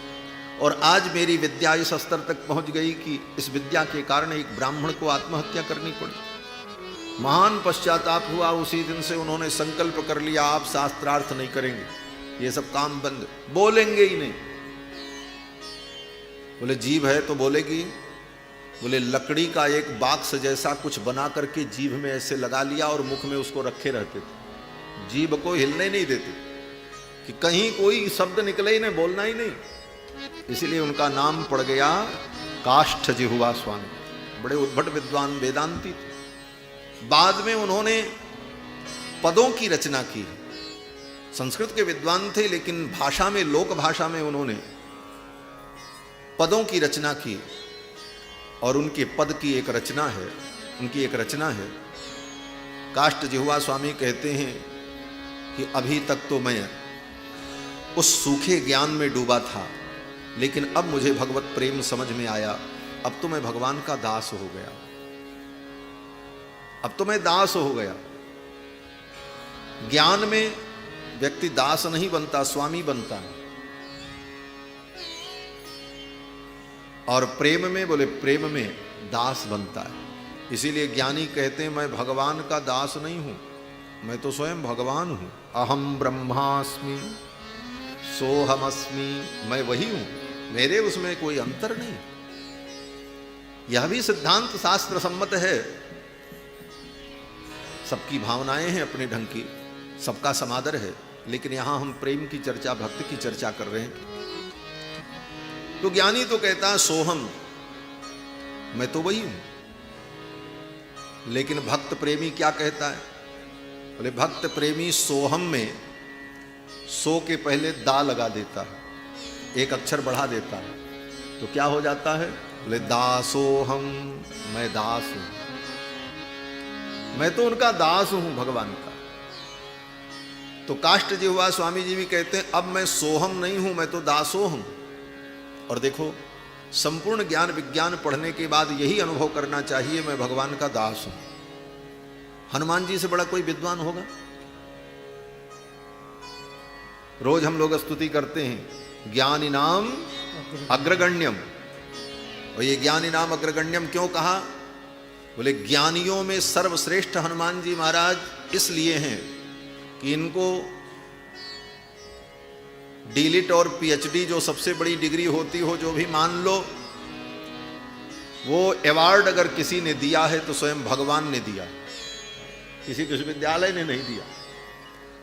और आज मेरी विद्या इस स्तर तक पहुंच गई कि इस विद्या के कारण एक ब्राह्मण को आत्महत्या करनी पड़ी। महान पश्चाताप हुआ। उसी दिन से उन्होंने संकल्प कर लिया, आप शास्त्रार्थ नहीं करेंगे, ये सब काम बंद, बोलेंगे ही नहीं। बोले जीभ है तो बोलेगी। बोले लकड़ी का एक बाक्स जैसा कुछ बना करके जीभ में ऐसे लगा लिया और मुख में उसको रखे रहते थे, जीभ को हिलने नहीं देते कि कहीं कोई शब्द निकले ही नहीं, बोलना ही नहीं। इसलिए उनका नाम पड़ गया काष्ठ जिह्वा स्वामी। बड़े उद्भट विद्वान वेदांती थे। बाद में उन्होंने पदों की रचना की। संस्कृत के विद्वान थे, लेकिन भाषा में, लोक भाषा में उन्होंने पदों की रचना की। और उनके पद की एक रचना है, उनकी एक रचना है। काष्ठ जिह्वा स्वामी कहते हैं कि अभी तक तो मैं उस सूखे ज्ञान में डूबा था, लेकिन अब मुझे भगवत प्रेम समझ में आया। अब तो मैं भगवान का दास हो गया, अब तो मैं दास हो गया। ज्ञान में व्यक्ति दास नहीं बनता, स्वामी बनता है। और प्रेम में, बोले प्रेम में दास बनता है। इसीलिए ज्ञानी कहते हैं मैं भगवान का दास नहीं हूं, मैं तो स्वयं भगवान हूं। अहम ब्रह्मास्मि सोहमस्मि, मैं वही हूं, मेरे उसमें कोई अंतर नहीं। यह भी सिद्धांत शास्त्र सम्मत है। सबकी भावनाएं हैं अपने ढंग की, सबका समादर है, लेकिन यहां हम प्रेम की चर्चा, भक्ति की चर्चा कर रहे हैं। तो ज्ञानी तो कहता है सोहम, मैं तो वही हूं। लेकिन भक्त प्रेमी क्या कहता है? बोले भक्त प्रेमी सोहम में सो के पहले दा लगा देता है, एक अक्षर बढ़ा देता है, तो क्या हो जाता है? बोले दासोहम, मैं दास हूं, मैं तो उनका दास हूं भगवान का। तो काष्ट जिह्वा स्वामी जी भी कहते हैं अब मैं सोहम नहीं हूं, मैं तो दासोहम। और देखो, संपूर्ण ज्ञान विज्ञान पढ़ने के बाद यही अनुभव करना चाहिए, मैं भगवान का दास हूं। हनुमान जी से बड़ा कोई विद्वान होगा? रोज हम लोग स्तुति करते हैं ज्ञानी नाम अग्रगण्यम। और ये ज्ञानी नाम अग्रगण्यम क्यों कहा? बोले ज्ञानियों में सर्वश्रेष्ठ हनुमान जी महाराज इसलिए हैं कि इनको डीलिट और पीएचडी जो सबसे बड़ी डिग्री होती हो, जो भी मान लो, वो अवार्ड अगर किसी ने दिया है तो स्वयं भगवान ने दिया, किसी विश्वविद्यालय ने नहीं दिया।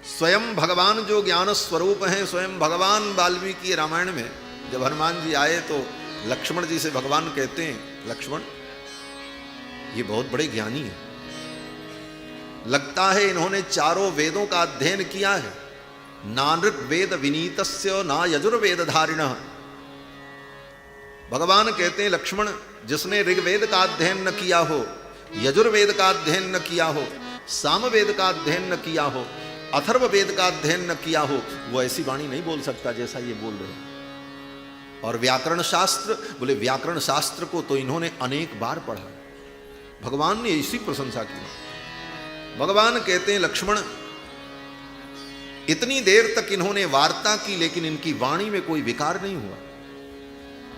स्वयं भगवान जो ज्ञान स्वरूप हैं, स्वयं भगवान वाल्मीकि रामायण में जब हनुमान जी आए तो लक्ष्मण जी से भगवान कहते हैं, लक्ष्मण ये बहुत बड़े ज्ञानी है, लगता है इन्होंने चारों वेदों का अध्ययन किया है। नानृग वेद विनीतस्य ना यजुर्वेद धारिण। भगवान कहते हैं लक्ष्मण, जिसने ऋग्वेद का अध्ययन न किया हो, यजुर्वेद का अध्ययन न किया हो, सामवेद का अध्ययन न किया हो, अथर्व वेद का अध्ययन न किया हो, वो ऐसी वाणी नहीं बोल सकता जैसा ये बोल रहे हैं। और व्याकरण शास्त्र, बोले व्याकरण शास्त्र को तो इन्होंने अनेक बार पढ़ा। भगवान ने इसी प्रशंसा की। भगवान कहते हैं लक्ष्मण, इतनी देर तक इन्होंने वार्ता की लेकिन इनकी वाणी में कोई विकार नहीं हुआ,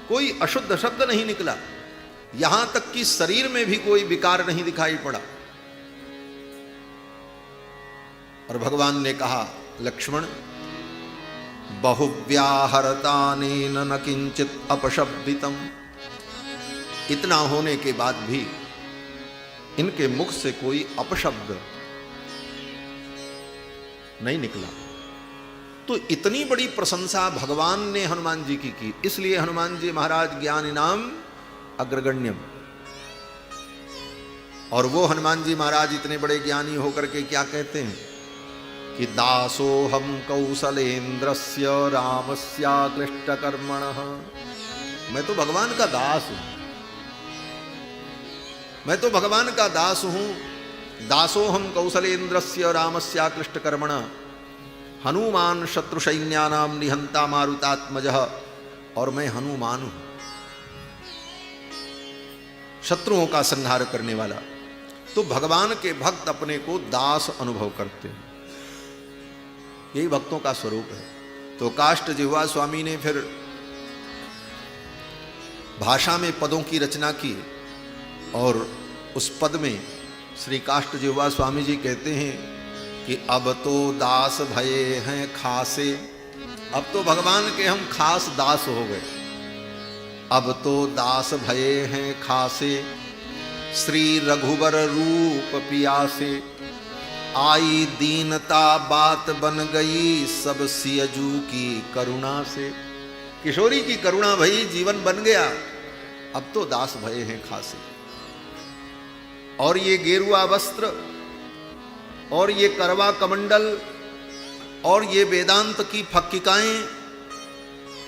कोई अशुद्ध शब्द नहीं निकला, यहां तक कि शरीर में भी कोई विकार नहीं दिखाई पड़ा। और भगवान ने कहा लक्ष्मण, बहुव्याहरतानेन न किंचित अपशब्दितम। इतना होने के बाद भी इनके मुख से कोई अपशब्द नहीं निकला। तो इतनी बड़ी प्रशंसा भगवान ने हनुमान जी की, इसलिए हनुमान जी महाराज ज्ञानी नाम अग्रगण्यम। और वो हनुमान जी महाराज इतने बड़े ज्ञानी होकर के क्या कहते हैं कि दासोहम कौशलेन्द्रस्य रामस्याक्लिष्टकर्मणः। मैं तो भगवान का दास हूं, मैं तो भगवान का दास हूं। दासोहम कौशलेन्द्रस्य रामस्याक्लिष्टकर्मणः हनुमान शत्रु सैन्यानाम निहंता मारुतात्मजः। और मैं हनुमान हूं, शत्रुओं का संहार करने वाला। तो भगवान के भक्त अपने को दास अनुभव करते हैं, यही भक्तों का स्वरूप है। तो काष्ट जिह्वा स्वामी ने फिर भाषा में पदों की रचना की और उस पद में श्री काष्ट जिह्वा स्वामी जी कहते हैं कि अब तो दास भये हैं खासे। अब तो भगवान के हम खास दास हो गए। अब तो दास भये हैं खासे, श्री रघुवर रूप पियासे। आई दीनता बात बन गई, सब सियजू की करुणा से। किशोरी की करुणा भई, जीवन बन गया, अब तो दास भये हैं खासे। और ये गेरुआ वस्त्र और ये करवा कमंडल और ये वेदांत की फक्किकाएं,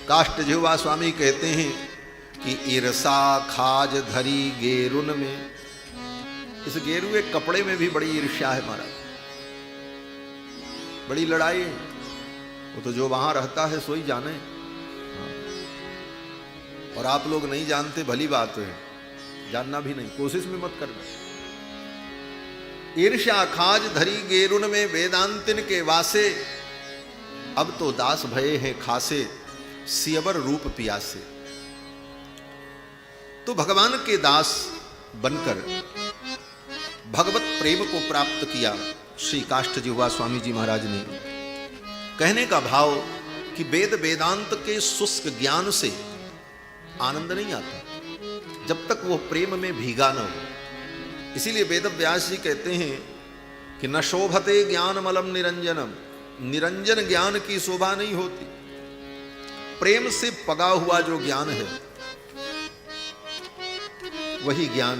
काष्ट जिह्वा स्वामी कहते हैं कि ईर्षा खाज धरी गेरुन में। इस गेरुए कपड़े में भी बड़ी ईर्ष्या है महाराज, बड़ी लड़ाई है। वो तो जो वहां रहता है सोई जाने। और आप लोग नहीं जानते, भली बात है, जानना भी नहीं, कोशिश भी मत करना। ईर्ष्या खाज धरी गेरुन में वेदांतिन के वासे। अब तो दास भये हैं खासे, सियबर रूप पियासे। तो भगवान के दास बनकर भगवत प्रेम को प्राप्त किया। श्री काष्ठजिह्वा स्वामी जी महाराज ने कहने का भाव कि वेद वेदांत के शुष्क ज्ञान से आनंद नहीं आता जब तक वो प्रेम में भीगा न हो। इसीलिए वेद व्यास जी कहते हैं कि न शोभते ज्ञानमलम निरंजनम, निरंजन ज्ञान की शोभा नहीं होती। प्रेम से पगा हुआ जो ज्ञान है वही ज्ञान,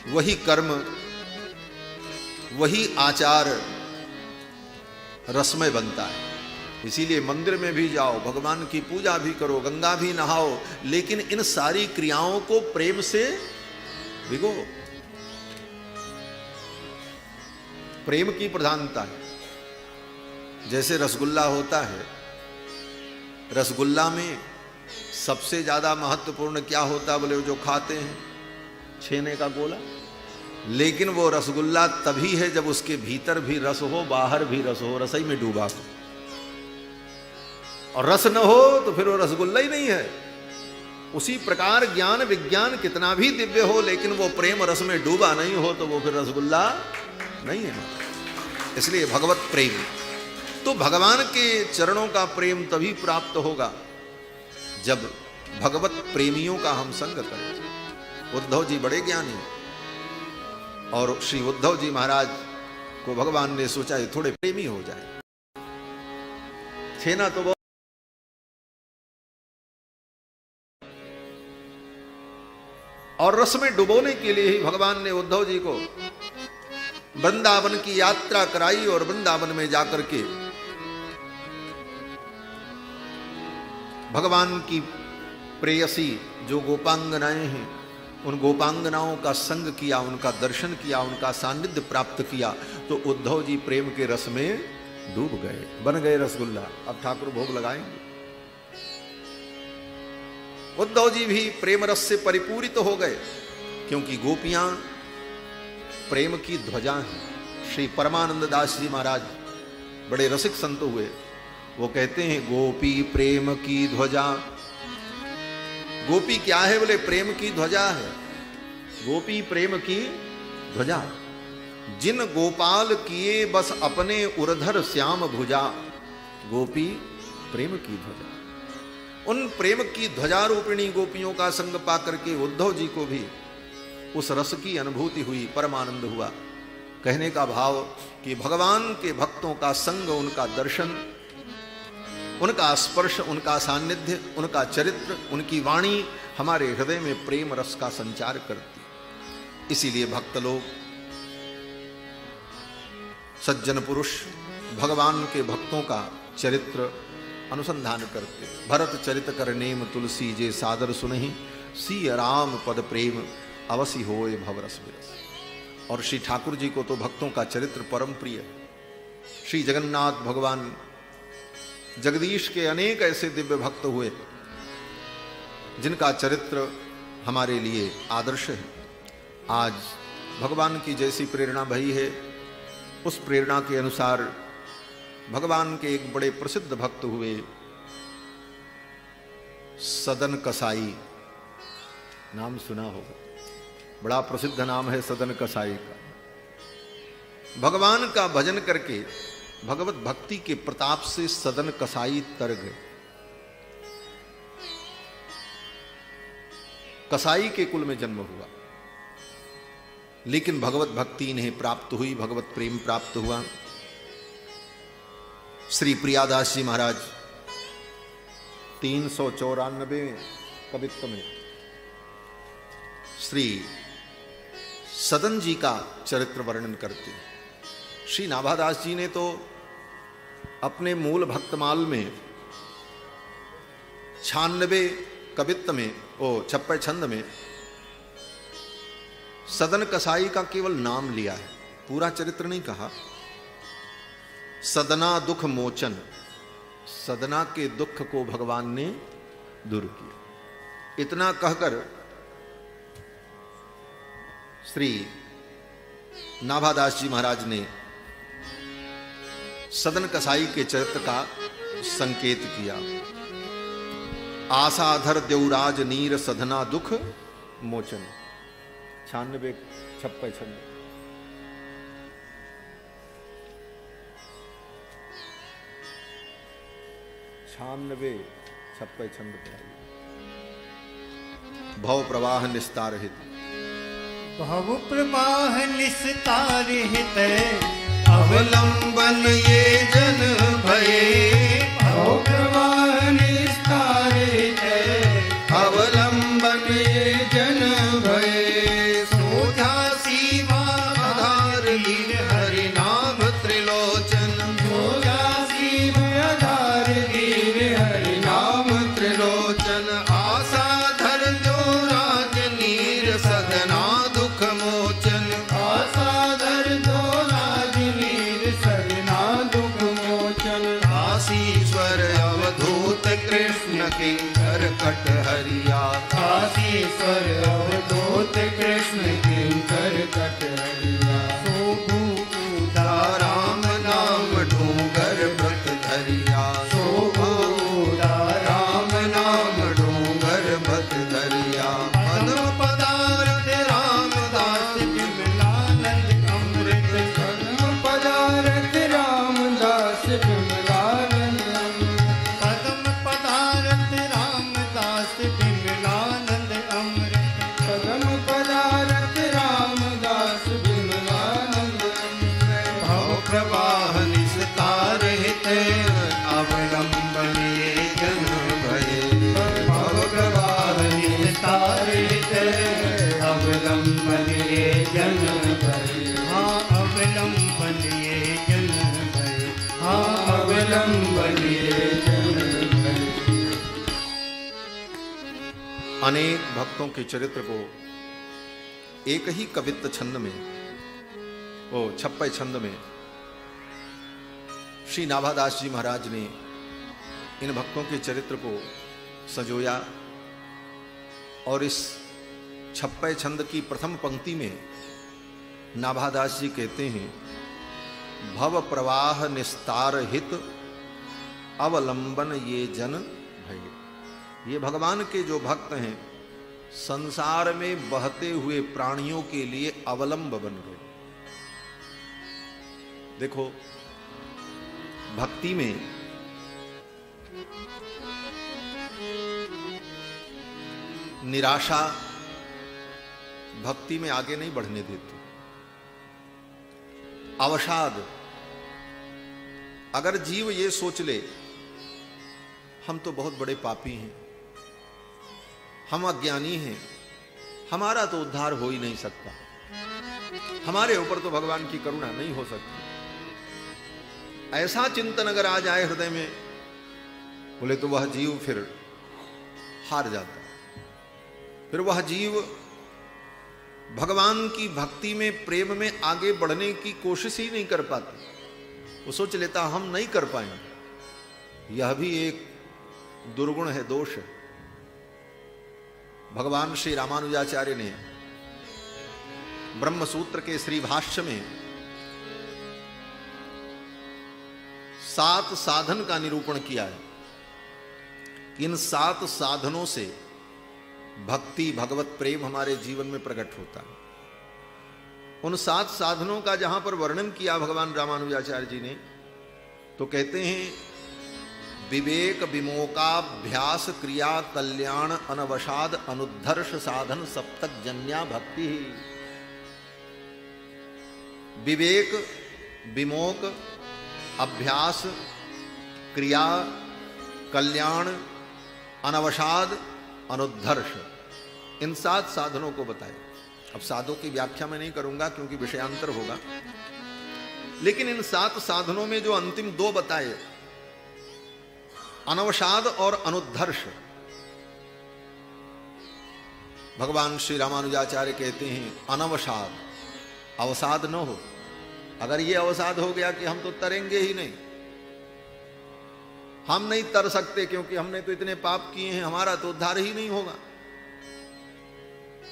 वही कर्म, वही आचार रसमय बनता है। इसीलिए मंदिर में भी जाओ, भगवान की पूजा भी करो, गंगा भी नहाओ, लेकिन इन सारी क्रियाओं को प्रेम से भिगो। प्रेम की प्रधानता है। जैसे रसगुल्ला होता है, रसगुल्ला में सबसे ज्यादा महत्वपूर्ण क्या होता है बोले, जो खाते हैं छेने का गोला। लेकिन वो रसगुल्ला तभी है जब उसके भीतर भी रस हो, बाहर भी रस हो, रसोई में डूबा हो। और रस न हो तो फिर वो रसगुल्ला ही नहीं है। उसी प्रकार ज्ञान विज्ञान कितना भी दिव्य हो, लेकिन वो प्रेम रस में डूबा नहीं हो तो वो फिर रसगुल्ला नहीं है। इसलिए भगवत प्रेम, तो भगवान के चरणों का प्रेम तभी प्राप्त होगा जब भगवत प्रेमियों का हम संग करें। उद्धव जी बड़े ज्ञानी, और श्री उद्धव जी महाराज को भगवान ने सोचा ये थोड़े प्रेमी हो जाए। छेना तो बहुत, और रस में डुबोने के लिए ही भगवान ने उद्धव जी को वृंदावन की यात्रा कराई। और वृंदावन में जाकर के भगवान की प्रेयसी जो गोपांगनाएं हैं, उन गोपांगनाओं का संग किया, उनका दर्शन किया, उनका सानिध्य प्राप्त किया। तो उद्धव जी प्रेम के रस में डूब गए, बन गए रसगुल्ला। अब ठाकुर भोग लगाएंगे। उद्धव जी भी प्रेम रस से परिपूरित हो गए, क्योंकि गोपियां प्रेम की ध्वजा हैं। श्री परमानंद दास जी महाराज बड़े रसिक संत हुए। वो कहते हैं गोपी प्रेम की ध्वजा। गोपी क्या है बोले, प्रेम की ध्वजा है। गोपी प्रेम की ध्वजा, जिन गोपाल किए बस अपने उर्धर श्याम भुजा। गोपी प्रेम की ध्वजा, उन प्रेम की ध्वजारूपिणी गोपियों का संग पा करके उद्धव जी को भी उस रस की अनुभूति हुई, परमानंद हुआ। कहने का भाव कि भगवान के भक्तों का संग, उनका दर्शन, उनका स्पर्श, उनका सानिध्य, उनका चरित्र, उनकी वाणी हमारे हृदय में प्रेम रस का संचार करती। इसीलिए भक्त लोग, सज्जन पुरुष भगवान के भक्तों का चरित्र अनुसंधान करते। भरत चरित कर नेम तुलसी जे सादर सुनहि, सी राम पद प्रेम अवसी होए भवरस विरस। और श्री ठाकुर जी को तो भक्तों का चरित्र परम प्रिय है। श्री जगन्नाथ भगवान, जगदीश के अनेक ऐसे दिव्य भक्त हुए जिनका चरित्र हमारे लिए आदर्श है। आज भगवान की जैसी प्रेरणा भई है, उस प्रेरणा के अनुसार भगवान के एक बड़े प्रसिद्ध भक्त हुए सदन कसाई। नाम सुना होगा, बड़ा प्रसिद्ध नाम है सदन कसाई का। भगवान का भजन करके भगवत भक्ति के प्रताप से सदन कसाई तर गए। कसाई के कुल में जन्म हुआ, लेकिन भगवत भक्ति इन्हें प्राप्त हुई, भगवत प्रेम प्राप्त हुआ। श्री प्रियादास जी महाराज 394वें कवित्व में श्री सदन जी का चरित्र वर्णन करते हैं। श्री नाभादास जी ने तो अपने मूल भक्तमाल में 96 कवित्व में, 56 छंद में सदन कसाई का केवल नाम लिया है, पूरा चरित्र नहीं कहा। सदना दुख मोचन, सदना के दुख को भगवान ने दूर किया, इतना कहकर श्री नाभादास जी महाराज ने सदन कसाई के चरित्र का संकेत किया। आसाधर देवराज नीर सधना दुख मोचन। 96 56 छंद। छानबे 56 छंद पे आइए। भव प्रवाह निस्तार हित। भव प्रवाह निस्तार हित अवलंबन ये जन भये। भव प्रवाह निस्तार हित अवलंबन ये जन भये। सोझा सीमा आधार लीन हरि नाम त्रिलोचन। सोझा सीमा आधार लीन हरि नाम त्रिलोचन। आशा धर जो राज नीर सदना दुख मोचन। आशा धर जो राज नीर सदना दुख मोचन। काशीश्वर अवधूत कृष्ण किंकर कटहरिया। काशीश्वर अवधूत कृष्ण किंकर कटहरिया। शोभूता राम नाम डूंगर व्रत धरिया। शोभूता राम नाम डूंगर व्रत धरिया। पद्म पदार्थ रामदास विमलानंद अमृत। पद्म पदार्थ रामदास विमलानंद अमृत। पद्म पदार्थ रामदास विमलानंद अमृत। पद्म पदार्थ रामदास विमलानंद अमृत। भव प्रवाह निस्तार हित अवलंबन ये जन भये। भव प्रवाह निस्तार हित अवलंबन ये जन भये। हाँ अवलंबन ये जन भये। हाँ अवलंबन ये जन भये। अनेक भक्तों के चरित्र को एक ही कवित्त छंद में, वो 56 छंद में श्री नाभादास जी महाराज ने इन भक्तों के चरित्र को संजोया। और इस 56 छंद की प्रथम पंक्ति में नाभादास जी कहते हैं, भव प्रवाह निस्तार हित अवलंबन ये जन भये। ये भगवान के जो भक्त हैं संसार में बहते हुए प्राणियों के लिए अवलंब बन गए। देखो, भक्ति में निराशा भक्ति में आगे नहीं बढ़ने देती। अवसाद, अगर जीव ये सोच ले हम तो बहुत बड़े पापी हैं, हम अज्ञानी हैं, हमारा तो उद्धार हो ही नहीं सकता, हमारे ऊपर तो भगवान की करुणा नहीं हो सकती, ऐसा चिंतन अगर आ जाए हृदय में, बोले तो वह जीव फिर हार जाता। फिर वह जीव भगवान की भक्ति में, प्रेम में आगे बढ़ने की कोशिश ही नहीं कर पाता। वो सोच लेता हम नहीं कर पाएंगे। यह भी एक दुर्गुण है, दोष है। भगवान श्री रामानुजाचार्य ने ब्रह्म सूत्र के श्री भाष्य में 7 साधन का निरूपण किया है। इन 7 साधनों से भक्ति, भगवत प्रेम हमारे जीवन में प्रकट होता है। उन 7 साधनों का जहां पर वर्णन किया भगवान रामानुजाचार्य जी ने, तो कहते हैं, विवेक विमोकाभ्यास क्रिया कल्याण अनवसाद अनुद्धर्ष साधन सप्तक जन्या भक्ति। विवेक, विमोक, अभ्यास, क्रिया, कल्याण, अनवसाद, अनुद्धर्ष, इन 7 साधनों को बताया। अब साधनों की व्याख्या मैं नहीं करूंगा क्योंकि विषयांतर होगा, लेकिन इन 7 साधनों में जो अंतिम 2 बताए, अनवसाद और अनुद्धर्ष, भगवान श्री रामानुजाचार्य कहते हैं अनवसाद, अवसाद न हो। अगर ये अवसाद हो गया कि हम तो तरेंगे ही नहीं, हम नहीं तर सकते क्योंकि हमने तो इतने पाप किए हैं, हमारा तो उद्धार ही नहीं होगा,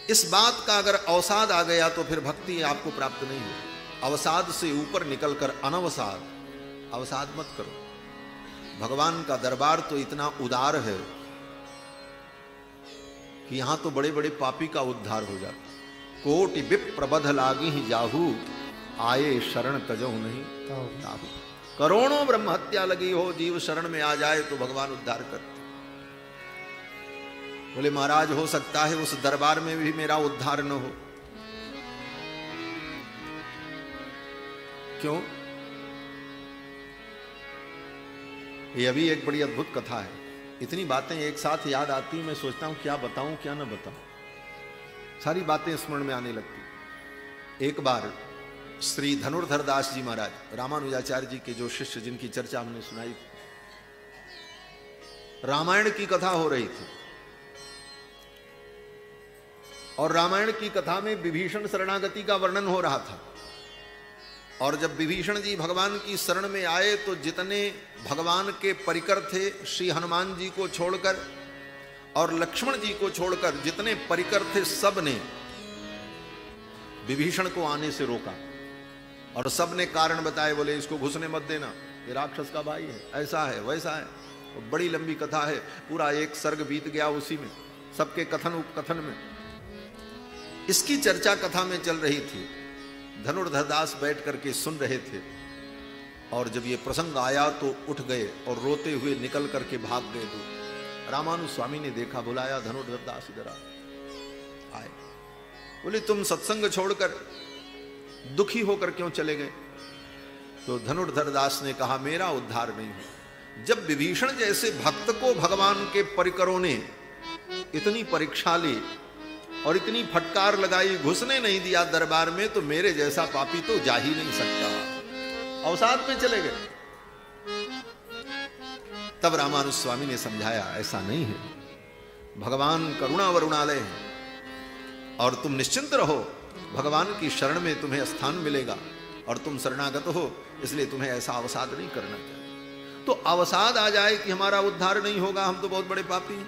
इस बात का अगर अवसाद आ गया तो फिर भक्ति आपको प्राप्त नहीं होगी। अवसाद से ऊपर निकलकर अनवसाद, अवसाद मत करो। भगवान का दरबार तो इतना उदार है कि यहां तो बड़े बड़े पापी का उद्धार हो जाता। कोटि विप्रबध लागी ही जाहू, आए शरण तजहु नहीं ताहू। करोड़ों ब्रह्म हत्या लगी हो, जीव शरण में आ जाए तो भगवान उद्धार करते। बोले महाराज हो सकता है उस दरबार में भी मेरा उद्धार न हो। क्यों? ये अभी एक बड़ी अद्भुत कथा है। इतनी बातें एक साथ याद आती, मैं सोचता हूं क्या बताऊं क्या ना बताऊं, सारी बातें स्मरण में आने लगती। एक बार श्री धनुर्धर दास जी महाराज, रामानुजाचार्य जी के जो शिष्य, जिनकी चर्चा हमने सुनाई थी, रामायण की कथा हो रही थी और रामायण की कथा में विभीषण शरणागति का वर्णन हो रहा था। और जब विभीषण जी भगवान की शरण में आए तो जितने भगवान के परिकर थे, श्री हनुमान जी को छोड़कर और लक्ष्मण जी को छोड़कर जितने परिकर थे, सब ने विभीषण को आने से रोका और सब ने कारण बताए। बोले इसको घुसने मत देना, ये राक्षस का भाई है, ऐसा है वैसा है। और बड़ी लंबी कथा है, पूरा एक सर्ग बीत गया उसी में, सबके कथन उपकथन में। इसकी चर्चा कथा में चल रही थी। धनुर्धर दास बैठ करके सुन रहे थे और जब ये प्रसंग आया तो उठ गए और रोते हुए निकल करके भाग गए। तो रामानु स्वामी ने देखा, बुलाया, धनुर्धर दास इधर आए। बोले तुम सत्संग छोड़कर दुखी होकर क्यों चले गए? तो धनुर्धर दास ने कहा मेरा उद्धार नहीं हो। जब विभीषण जैसे भक्त को भगवान के परिकरों ने इतनी परीक्षा ली और इतनी फटकार लगाई, घुसने नहीं दिया दरबार में, तो मेरे जैसा पापी तो जा ही नहीं सकता। अवसाद में चले गए। तब रामानुज स्वामी ने समझाया ऐसा नहीं है, भगवान करुणा वरुणालय है और तुम निश्चिंत रहो, भगवान की शरण में तुम्हें स्थान मिलेगा और तुम शरणागत हो, इसलिए तुम्हें ऐसा अवसाद नहीं करना चाहिए। तो अवसाद आ जाए कि हमारा उद्धार नहीं होगा, हम तो बहुत बड़े पापी हैं,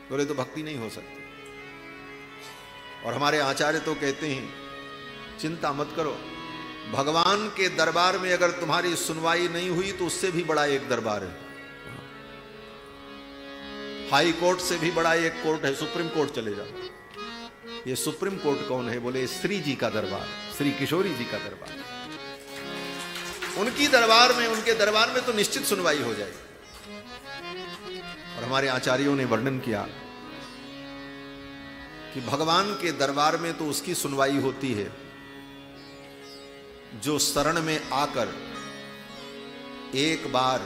बोले तो भक्ति नहीं हो सकती। और हमारे आचार्य तो कहते हैं चिंता मत करो, भगवान के दरबार में अगर तुम्हारी सुनवाई नहीं हुई तो उससे भी बड़ा एक दरबार है, हाई कोर्ट से भी बड़ा एक कोर्ट है, सुप्रीम कोर्ट चले जाओ। ये सुप्रीम कोर्ट कौन है? बोले श्री जी का दरबार, श्री किशोरी जी का दरबार। उनकी दरबार में, उनके दरबार में तो निश्चित सुनवाई हो जाएगी। और हमारे आचार्यों ने वर्णन किया कि भगवान के दरबार में तो उसकी सुनवाई होती है जो शरण में आकर एक बार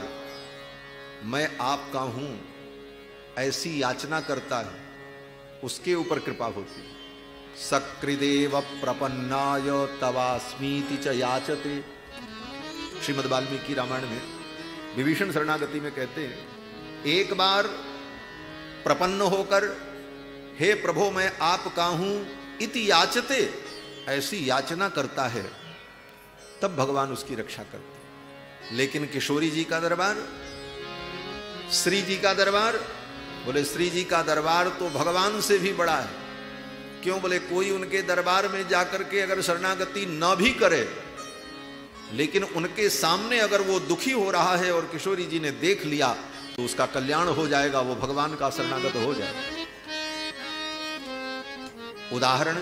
मैं आपका हूं ऐसी याचना करता है, उसके ऊपर कृपा होती है। सकृदेव प्रपन्नाय तवास्मीति च याचते। श्रीमद् वाल्मीकि रामायण में विभीषण शरणागति में कहते हैं एक बार प्रपन्न होकर हे प्रभो मैं आपका हूं इति याचते, ऐसी याचना करता है, तब भगवान उसकी रक्षा करते। लेकिन किशोरी जी का दरबार, श्री जी का दरबार, बोले श्री जी का दरबार तो भगवान से भी बड़ा है। क्यों? बोले कोई उनके दरबार में जाकर के अगर शरणागति न भी करे, लेकिन उनके सामने अगर वो दुखी हो रहा है और किशोरी जी ने देख लिया तो उसका कल्याण हो जाएगा, वो भगवान का शरणागत हो जाएगा। उदाहरण,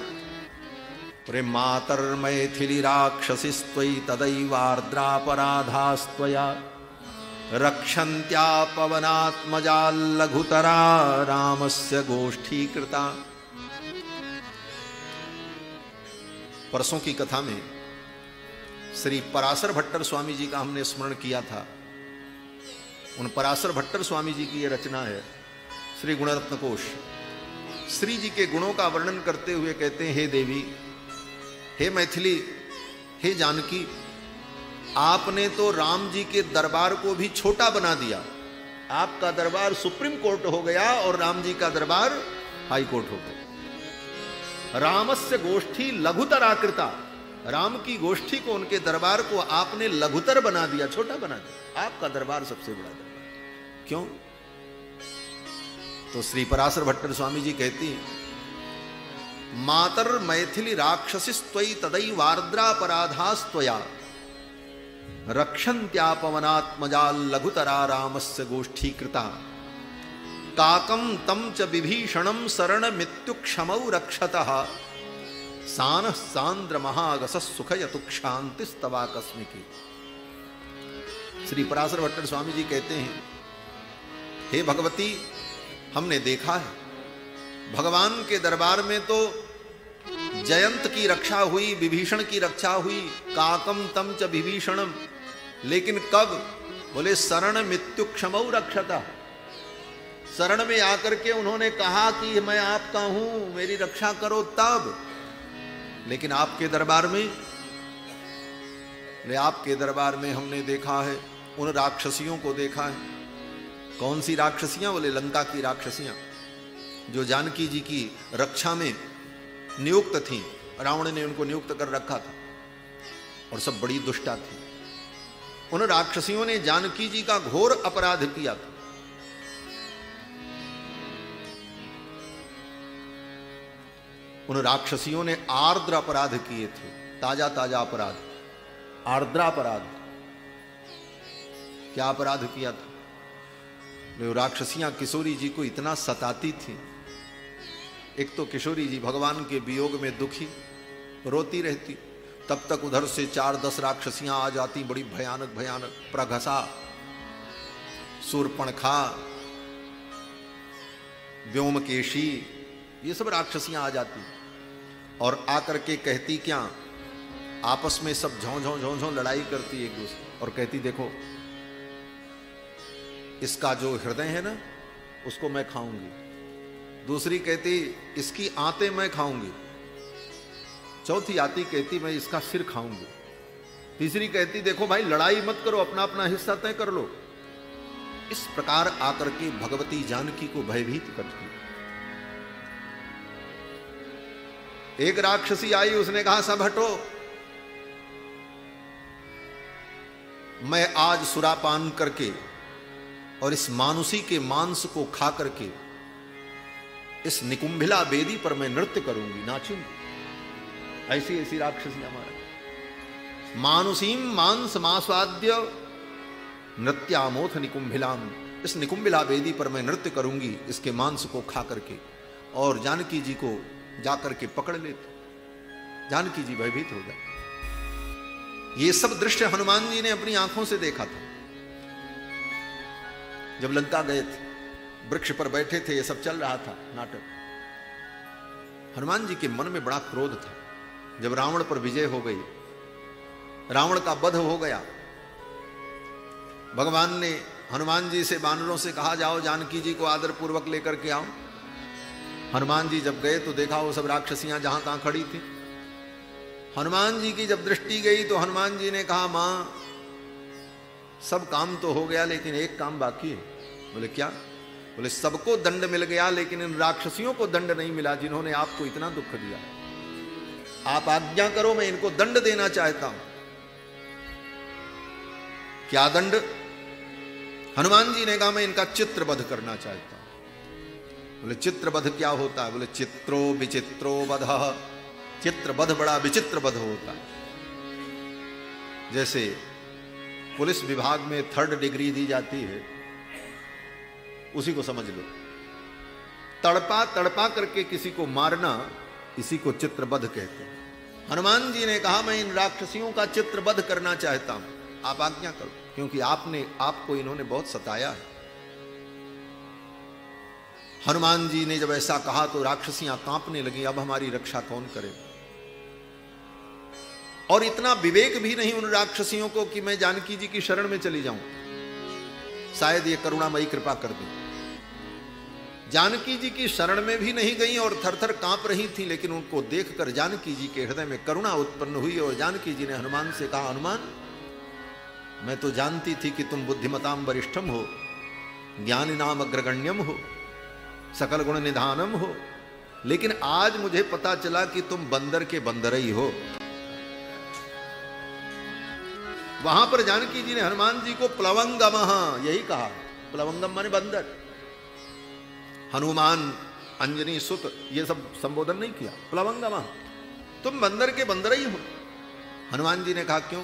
रे मातर मैथिली राक्षसीस्त्वयि तदैवार्द्रापराधास्त्वया रक्षन्त्या पवनात्मजा लघुतरा रामस्य गोष्ठी कृता। परसों की कथा में श्री पराशर भट्टर स्वामी जी का हमने स्मरण किया था। उन पराशर भट्टर स्वामी जी की यह रचना है श्री गुणरत्न कोश। श्री जी के गुणों का वर्णन करते हुए कहते हैं, हे देवी, हे मैथिली, हे जानकी, आपने तो राम जी के दरबार को भी छोटा बना दिया। आपका दरबार सुप्रीम कोर्ट हो गया और राम जी का दरबार हाई कोर्ट हो गया। रामस्य गोष्ठी लघुतराकृता, राम की गोष्ठी को, उनके दरबार को आपने लघुतर बना दिया, छोटा बना दिया। आपका दरबार सबसे बड़ा दरबार। क्यों? तो श्री पराशर भट्टर स्वामी जी कहती हैं, मातर मैथिली राक्षसीस्त्वयि तदैवार्द्रापराधास्त्वया रक्षन्त्या पवनात्मजा लघुतरा रामस्य गोष्ठी कृता। काकम तम च विभीषणम शरण मृत्यु क्षमौ रक्षतः सान सांद्र महागस सुख यतुक्षांति स्तवाकस्मिकी। श्री पराशर भट्ट स्वामी जी कहते हैं, हे भगवती, हमने देखा है भगवान के दरबार में तो जयंत की रक्षा हुई, विभीषण की रक्षा हुई, काकम तम च विभीषणम, लेकिन कब? बोले शरण मृत्यु क्षमौ रक्षता, शरण में आकर के उन्होंने कहा कि मैं आपका हूं, मेरी रक्षा करो तब। लेकिन आपके दरबार में, आपके दरबार में हमने देखा है, उन राक्षसियों को देखा है। कौन सी राक्षसियां? बोले लंका की राक्षसियां, जो जानकी जी की रक्षा में नियुक्त थीं। रावण ने उनको नियुक्त कर रखा था और सब बड़ी दुष्टा थी। उन राक्षसियों ने जानकी जी का घोर अपराध किया था। उन राक्षसियों ने आर्द्र अपराध किए थे, ताजा ताजा अपराध, आर्द्रा अपराध। क्या अपराध किया था? राक्षसियां किशोरी जी को इतना सताती थी। एक तो किशोरी जी भगवान के वियोग में दुखी रोती रहती, तब तक उधर से 4-10 राक्षसियां आ जाती, बड़ी भयानक भयानक, प्रघसा, शूर्पणखा, व्योमकेशी, ये सब राक्षसियां आ जाती और आकर के कहती क्या? आपस में सब झों झों झों झों लड़ाई करती एक दूसरे और कहती, देखो इसका जो हृदय है ना उसको मैं खाऊंगी। दूसरी कहती, इसकी आंतें मैं खाऊंगी। चौथी आती कहती, मैं इसका सिर खाऊंगी। तीसरी कहती, देखो भाई लड़ाई मत करो, अपना अपना हिस्सा तय कर लो। इस प्रकार आकर के भगवती जानकी को भयभीत करती। एक राक्षसी आई, उसने कहा सब हटो, मैं आज सुरापान करके और इस मानुषी के मांस को खा करके इस निकुंभिला बेदी पर मैं नृत्य करूंगी, नाचूंगी। ऐसी ऐसी राक्षसी हमारा। मानुषीम मांस मास्वाद्य नृत्यामोथ निकुंभिलाम, इस निकुंभिला बेदी पर मैं नृत्य करूंगी इसके मांस को खा करके। और जानकी जी को जाकर के पकड़ लेते। जानकी जी भयभीत हो गए। ये सब दृश्य हनुमान जी ने अपनी आंखों से देखा था। जब लंका गए थे, वृक्ष पर बैठे थे, ये सब चल रहा था नाटक। हनुमान जी के मन में बड़ा क्रोध था। जब रावण पर विजय हो गई, रावण का वध हो गया, भगवान ने हनुमान जी से, वानरों से कहा जाओ जानकी जी को आदर पूर्वक लेकर के आओ। हनुमान जी जब गए तो देखा वो सब राक्षसियां जहां तहां खड़ी थी। हनुमान जी की जब दृष्टि गई तो हनुमान जी ने कहा, मां सब काम तो हो गया लेकिन एक काम बाकी है। बोले क्या? बोले सबको दंड मिल गया लेकिन इन राक्षसियों को दंड नहीं मिला जिन्होंने आपको इतना दुख दिया। आप आज्ञा करो, मैं इनको दंड देना चाहता हूं। क्या दंड? हनुमान जी ने कहा, मैं इनका चित्रवध करना चाहता हूं। बोले चित्रवध क्या होता है? बोले चित्रो विचित्रो वधः, चित्रवध बड़ा विचित्र वध होता है। जैसे पुलिस विभाग में 3rd डिग्री दी जाती है, उसी को समझ लो। तड़पा तड़पा करके किसी को मारना, इसी को चित्रवध कहते हैं। हनुमान जी ने कहा, मैं इन राक्षसियों का चित्रवध करना चाहता हूं, आप आज्ञा करो, क्योंकि आपको इन्होंने बहुत सताया है। हनुमान जी ने जब ऐसा कहा तो राक्षसियां कांपने लगी, अब हमारी रक्षा कौन करे? और इतना विवेक भी नहीं उन राक्षसियों को कि मैं जानकी जी की शरण में चली जाऊं, शायद ये करुणामयी कृपा कर दी। जानकी जी की शरण में भी नहीं गई और थरथर कांप रही थी, लेकिन उनको देखकर जानकी जी के हृदय में करुणा उत्पन्न हुई और जानकी जी ने हनुमान से कहा, हनुमान मैं तो जानती थी कि तुम बुद्धिमताम वरिष्ठम हो, ज्ञानी नाम अग्रगण्यम हो, सकल गुण निधानम हो, लेकिन आज मुझे पता चला कि तुम बंदर के बंदर ही हो। वहां पर जानकी जी ने हनुमान जी को प्लवंगम यही कहा। प्लवंगम माने बंदर। हनुमान, अंजनी सुत, ये सब संबोधन नहीं किया। प्लवंगम, तुम बंदर के बंदर ही हो। हनुमान जी ने कहा, क्यों?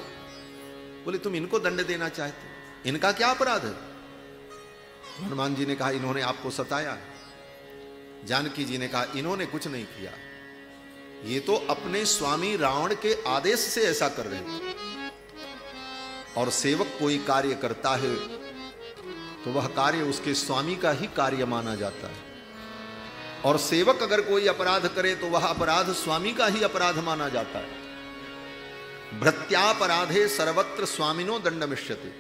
बोले तुम इनको दंड देना चाहते हो, इनका क्या अपराध है? हनुमान जी ने कहा इन्होंने आपको सताया। जानकी जी ने कहा इन्होंने कुछ नहीं किया, ये तो अपने स्वामी रावण के आदेश से ऐसा कर रहे थे। और सेवक कोई कार्य करता है तो वह कार्य उसके स्वामी का ही कार्य माना जाता है, और सेवक अगर कोई अपराध करे तो वह अपराध स्वामी का ही अपराध माना जाता है। भृत्यापराधे सर्वत्र स्वामिनो दंडमिष्यते।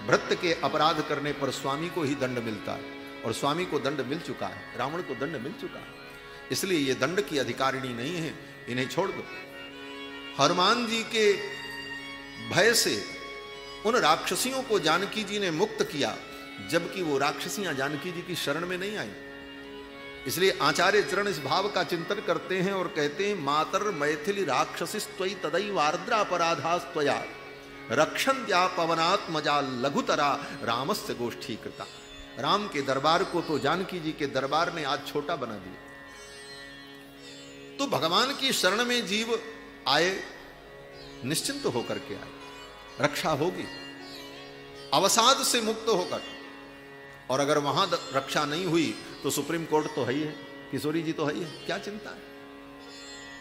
भृत्य के अपराध करने पर स्वामी को ही दंड मिलता है, और स्वामी को दंड मिल चुका है, रावण को दंड मिल चुका है, इसलिए ये दंड की अधिकारिणी नहीं है, इन्हें छोड़ दो। हनुमान जी के भय से उन राक्षसियों को जानकी जी ने मुक्त किया, जबकि वो राक्षसियां जानकी जी की शरण में नहीं आई। इसलिए आचार्य चरण इस भाव का चिंतन करते हैं और कहते हैं मातर मैथिली राक्षसिस्त्वयि तदैव आर्द्रापराधास्त्वया रक्षन्त्या पवनात्मजा लघुतरा रामस्य गोष्ठी कृता। राम के दरबार को तो जानकी जी के दरबार ने आज छोटा बना दिया। तो भगवान की शरण में जीव आए, निश्चिंत होकर के आए, रक्षा होगी अवसाद से मुक्त होकर। और अगर वहां रक्षा नहीं हुई तो सुप्रीम कोर्ट तो है ही है, किशोरी जी तो है ही है, क्या चिंता है,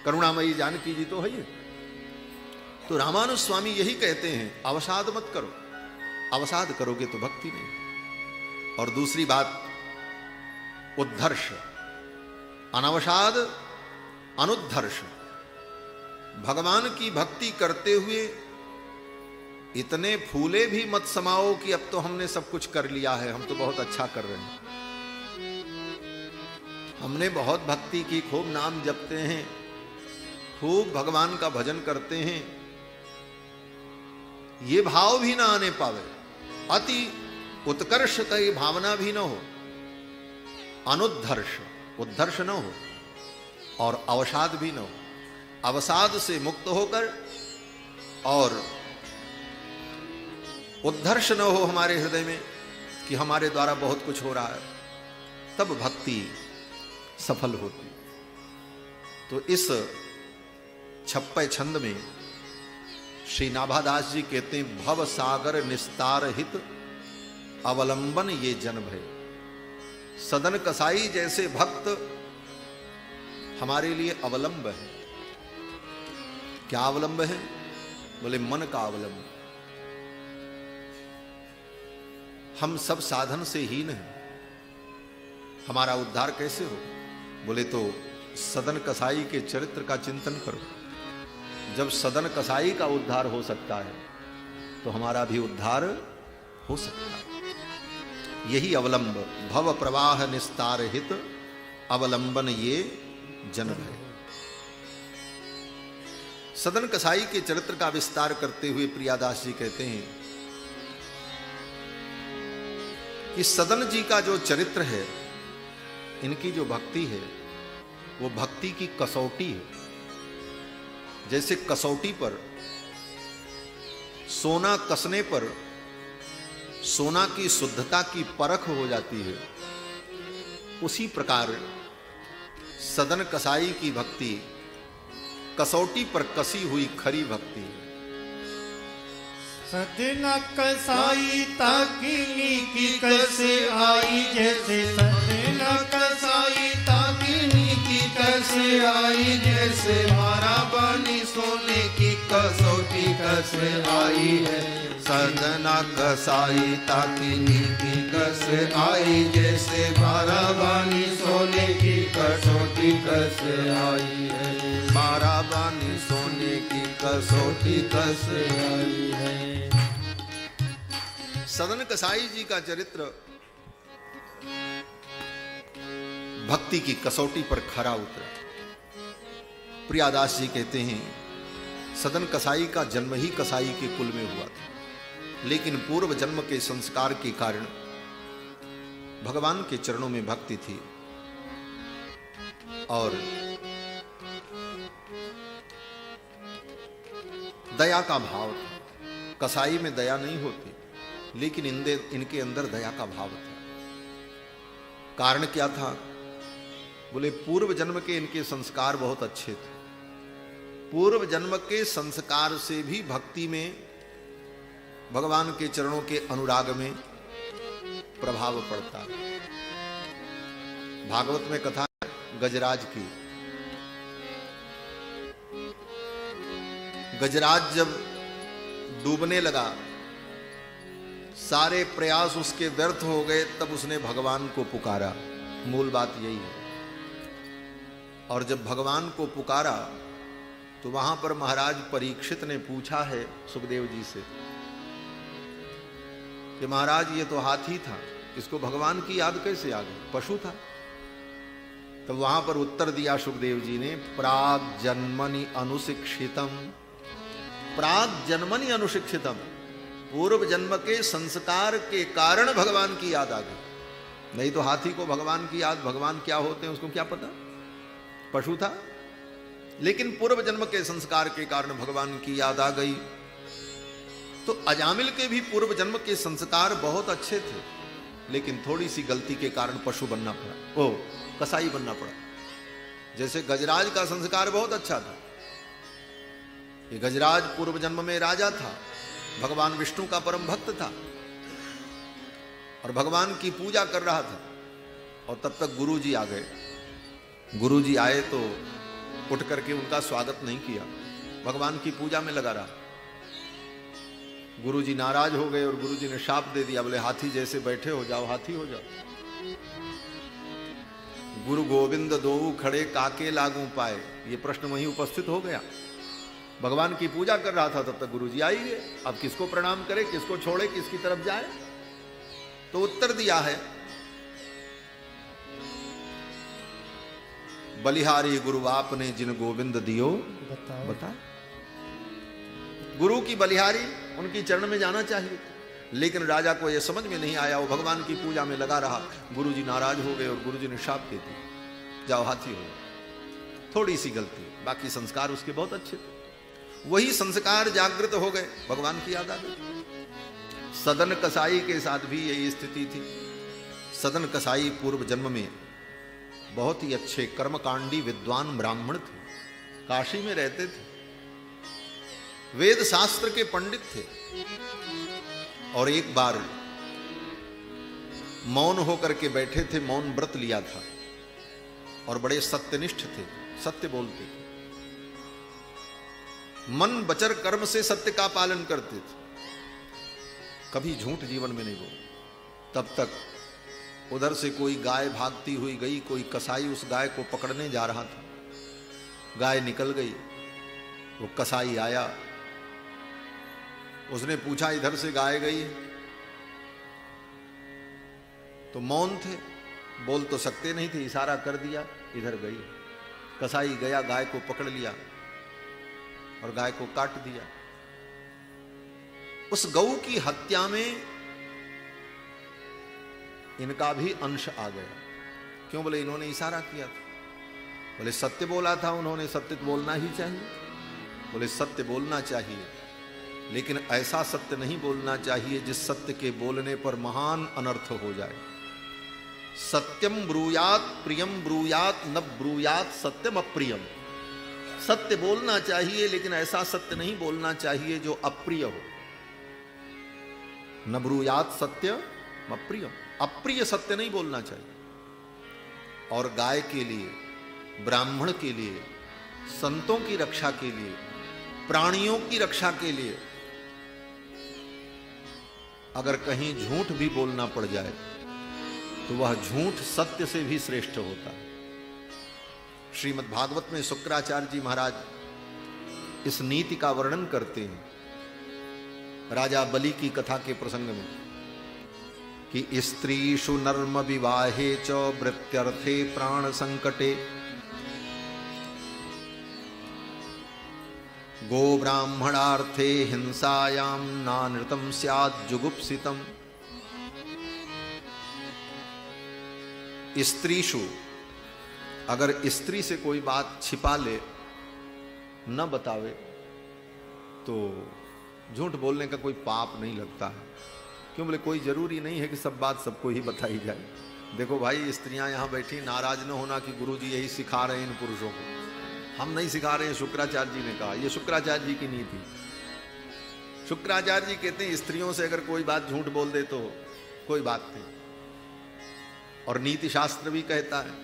करुणामयी जानकी जी तो है ही है। तो रामानुज स्वामी यही कहते हैं अवसाद मत करो, अवसाद करोगे तो भक्ति नहीं। और दूसरी बात उद्धर्ष, अनवसाद अनुद्धर्ष। भगवान की भक्ति करते हुए इतने फूले भी मत समाओ कि अब तो हमने सब कुछ कर लिया है, हम तो बहुत अच्छा कर रहे हैं, हमने बहुत भक्ति की, खूब नाम जपते हैं, खूब भगवान का भजन करते हैं, ये भाव भी ना आने पावे, अति उत्कर्ष का ये भावना भी ना हो, अनुद्धर्ष, उद्धर्ष न हो, और अवसाद भी न हो। अवसाद से मुक्त होकर और उद्धर्ष न हो हमारे हृदय में कि हमारे द्वारा बहुत कुछ हो रहा है, तब भक्ति सफल होती। तो इस छप्पे छंद में श्री नाभादास जी कहते हैं भव सागर निस्तार हित अवलंबन ये जन भय। सदन कसाई जैसे भक्त हमारे लिए अवलंब है। क्या अवलंब है? बोले मन का अवलंब। हम सब साधन से हीन हैं, हमारा उद्धार कैसे हो? बोले तो सदन कसाई के चरित्र का चिंतन करो। जब सदन कसाई का उद्धार हो सकता है तो हमारा भी उद्धार हो सकता है। यही अवलंब, भव प्रवाह निस्तार हित अवलंबन ये जन भय। सदन कसाई के चरित्र का विस्तार करते हुए प्रियादास जी कहते हैं कि सदन जी का जो चरित्र है, इनकी जो भक्ति है, वो भक्ति की कसौटी है। जैसे कसौटी पर सोना कसने पर सोना की शुद्धता की परख हो जाती है, उसी प्रकार सदन कसाई की भक्ति कसौटी पर कसी हुई खरी भक्ति है। सदन कसाई ताकिनी की कैसे आई, जैसे सदन कसाई ताकिनी की कैसे आई, जैसे मारा बानी सोने की कसौटी कैसे आई है। सदना कसाई ताकिनी की कैसे आई, जैसे मारा बानी सोने की कसौटी कैसे आई है। मारा बानी सोने की कसौटी कैसे आई है। सदन कसाई जी का चरित्र भक्ति की कसौटी पर खरा उतरा। प्रियादास जी कहते हैं सदन कसाई का जन्म ही कसाई के कुल में हुआ था, लेकिन पूर्व जन्म के संस्कार के कारण भगवान के चरणों में भक्ति थी और दया का भाव था। कसाई में दया नहीं होती, लेकिन इनके अंदर दया का भाव था। कारण क्या था? बोले पूर्व जन्म के इनके संस्कार बहुत अच्छे थे। पूर्व जन्म के संस्कार से भी भक्ति में, भगवान के चरणों के अनुराग में प्रभाव पड़ता है। भागवत में कथा है गजराज की। गजराज जब डूबने लगा, सारे प्रयास उसके व्यर्थ हो गए, तब उसने भगवान को पुकारा। मूल बात यही है। और जब भगवान को पुकारा तो वहां पर महाराज परीक्षित ने पूछा है सुखदेव जी से कि महाराज ये तो हाथी था, इसको भगवान की याद कैसे आ गई, पशु था। तो वहां पर उत्तर दिया सुखदेव जी ने, प्राग जन्मनि अनुशिक्षितम, प्राग जन्मनि अनुशिक्षितम, पूर्व जन्म के संस्कार के कारण भगवान की याद आ गई। नहीं तो हाथी को भगवान की याद, भगवान क्या होते हैं उसको क्या पता, पशु था। लेकिन पूर्व जन्म के संस्कार के कारण भगवान की याद आ गई। तो अजामिल के भी पूर्व जन्म के संस्कार बहुत अच्छे थे, लेकिन थोड़ी सी गलती के कारण पशु बनना पड़ा, ओ कसाई बनना पड़ा। जैसे गजराज का संस्कार बहुत अच्छा था, ये गजराज पूर्व जन्म में राजा था, भगवान विष्णु का परम भक्त था और भगवान की पूजा कर रहा था। और तब तक गुरुजी आ गए। गुरुजी आए तो उठ करके उनका स्वागत नहीं किया, भगवान की पूजा में लगा रहा। गुरुजी नाराज हो गए और गुरुजी ने शाप दे दिया, बोले हाथी जैसे बैठे हो जाओ, हाथी हो जाओ। गुरु गोविंद दोऊ खड़े काके लागू पाए, ये प्रश्न वहीं उपस्थित हो गया। भगवान की पूजा कर रहा था, तब तक गुरुजी आ ही गए। अब किसको प्रणाम करे, किसको छोड़े, किसकी तरफ जाए। तो उत्तर दिया है, बलिहारी गुरु आपने जिन गोविंद दियो बता। गुरु की बलिहारी उनकी चरण में जाना चाहिए, लेकिन राजा को यह समझ में नहीं आया, वो भगवान की पूजा में लगा रहा। गुरुजी नाराज हो गए और गुरुजी ने शाप दे दी, जाओ हाथी हो। थोड़ी सी गलती, बाकी संस्कार उसके बहुत अच्छे थे। वही संस्कार जागृत हो गए, भगवान की याद आ गई। सदन कसाई के साथ भी यही स्थिति थी। सदन कसाई पूर्व जन्म में बहुत ही अच्छे कर्मकांडी विद्वान ब्राह्मण थे, काशी में रहते थे, वेद शास्त्र के पंडित थे। और एक बार मौन होकर के बैठे थे, मौन व्रत लिया था और बड़े सत्यनिष्ठ थे, सत्य बोलते थे, मन बचर कर्म से सत्य का पालन करते थे, कभी झूठ जीवन में नहीं बोले। तब तक उधर से कोई गाय भागती हुई गई, कोई कसाई उस गाय को पकड़ने जा रहा था, गाय निकल गई। वो कसाई आया, उसने पूछा इधर से गाय गई, तो मौन थे, बोल तो सकते नहीं थे, इशारा कर दिया इधर गई। कसाई गया, गाय को पकड़ लिया और गाय को काट दिया। उस गऊ की हत्या में इनका भी अंश आ गया। क्यों? बोले इन्होंने इशारा किया था। बोले सत्य बोला था उन्होंने, सत्य तो बोलना ही चाहिए। बोले सत्य बोलना चाहिए, लेकिन ऐसा सत्य नहीं बोलना चाहिए जिस सत्य के बोलने पर महान अनर्थ हो जाए। सत्यम ब्रूयात प्रियम ब्रूयात न ब्रूयात सत्यम अप्रियम। सत्य बोलना चाहिए, लेकिन ऐसा सत्य नहीं बोलना चाहिए जो अप्रिय हो। न ब्रूयात सत्यम अप्रियम, अप्रिय सत्य नहीं बोलना चाहिए। और गाय के लिए, ब्राह्मण के लिए, संतों की रक्षा के लिए, प्राणियों की रक्षा के लिए अगर कहीं झूठ भी बोलना पड़ जाए तो वह झूठ सत्य से भी श्रेष्ठ होता है। श्रीमद् भागवत में शुक्राचार्य जी महाराज इस नीति का वर्णन करते हैं, राजा बलि की कथा के प्रसंग में, कि स्त्रीषु नर्म विवाहे च वृत्यर्थे प्राण संकटे गो ब्राह्मणार्थे हिंसायां नानृतम स्यात् जुगुप्सितम। स्त्रीषु, अगर स्त्री से कोई बात छिपा ले, न बतावे, तो झूठ बोलने का कोई पाप नहीं लगता है। क्यों? बोले कोई जरूरी नहीं है कि सब बात सबको ही बताई जाए। देखो भाई, स्त्रियां यहां बैठी, नाराज न होना कि गुरुजी यही सिखा रहे हैं इन पुरुषों को। हम नहीं सिखा रहे हैं, शुक्राचार्य जी ने कहा, ये शुक्राचार्य जी की नीति। शुक्राचार्य जी कहते हैं स्त्रियों से अगर कोई बात झूठ बोल दे तो कोई बात नहीं, और नीति शास्त्र भी कहता है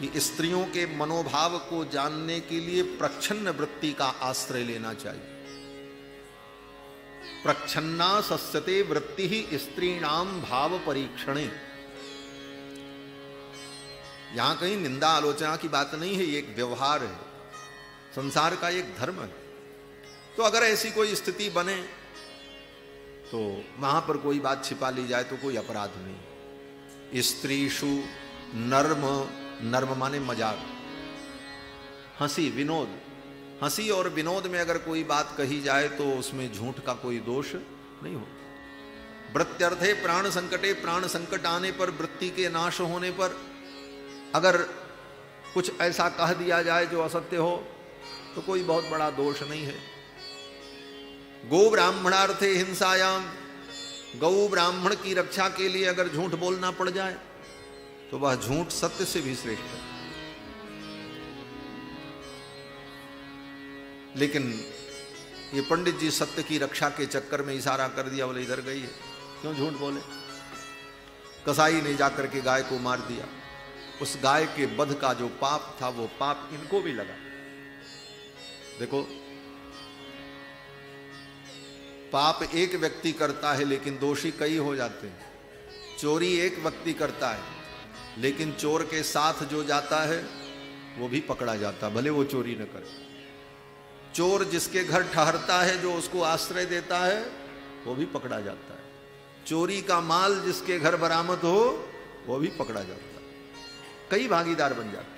कि स्त्रियों के मनोभाव को जानने के लिए प्रच्छन्न वृत्ति का आश्रय लेना चाहिए। प्रच्छन्ना सस्यते वृत्ति ही स्त्रीणाम भाव परीक्षणे। यहां कहीं निंदा आलोचना की बात नहीं है, ये एक व्यवहार है, संसार का एक धर्म है। तो अगर ऐसी कोई स्थिति बने तो वहां पर कोई बात छिपा ली जाए तो कोई अपराध नहीं। स्त्रीषु नर्म, नर्म माने मजाक, हंसी, विनोद, हंसी और विनोद में अगर कोई बात कही जाए तो उसमें झूठ का कोई दोष नहीं हो। वृत्त्यर्थे प्राण संकटे, प्राण संकट आने पर, वृत्ति के नाश होने पर अगर कुछ ऐसा कह दिया जाए जो असत्य हो तो कोई बहुत बड़ा दोष नहीं है। गौ ब्राह्मणार्थे हिंसायाम, गौ ब्राह्मण की रक्षा के लिए अगर झूठ बोलना पड़ जाए तो वह झूठ सत्य से भी श्रेष्ठ है। लेकिन ये पंडित जी सत्य की रक्षा के चक्कर में इशारा कर दिया, बोले इधर गई है, क्यों झूठ बोले। कसाई ने जाकर के गाय को मार दिया। उस गाय के वध का जो पाप था वो पाप इनको भी लगा। देखो, पाप एक व्यक्ति करता है लेकिन दोषी कई हो जाते हैं। चोरी एक व्यक्ति करता है लेकिन चोर के साथ जो जाता है वो भी पकड़ा जाता, भले वो चोरी न करे। चोर जिसके घर ठहरता है, जो उसको आश्रय देता है, वो भी पकड़ा जाता है। चोरी का माल जिसके घर बरामद हो वो भी पकड़ा जाता है। कई भागीदार बन जाते।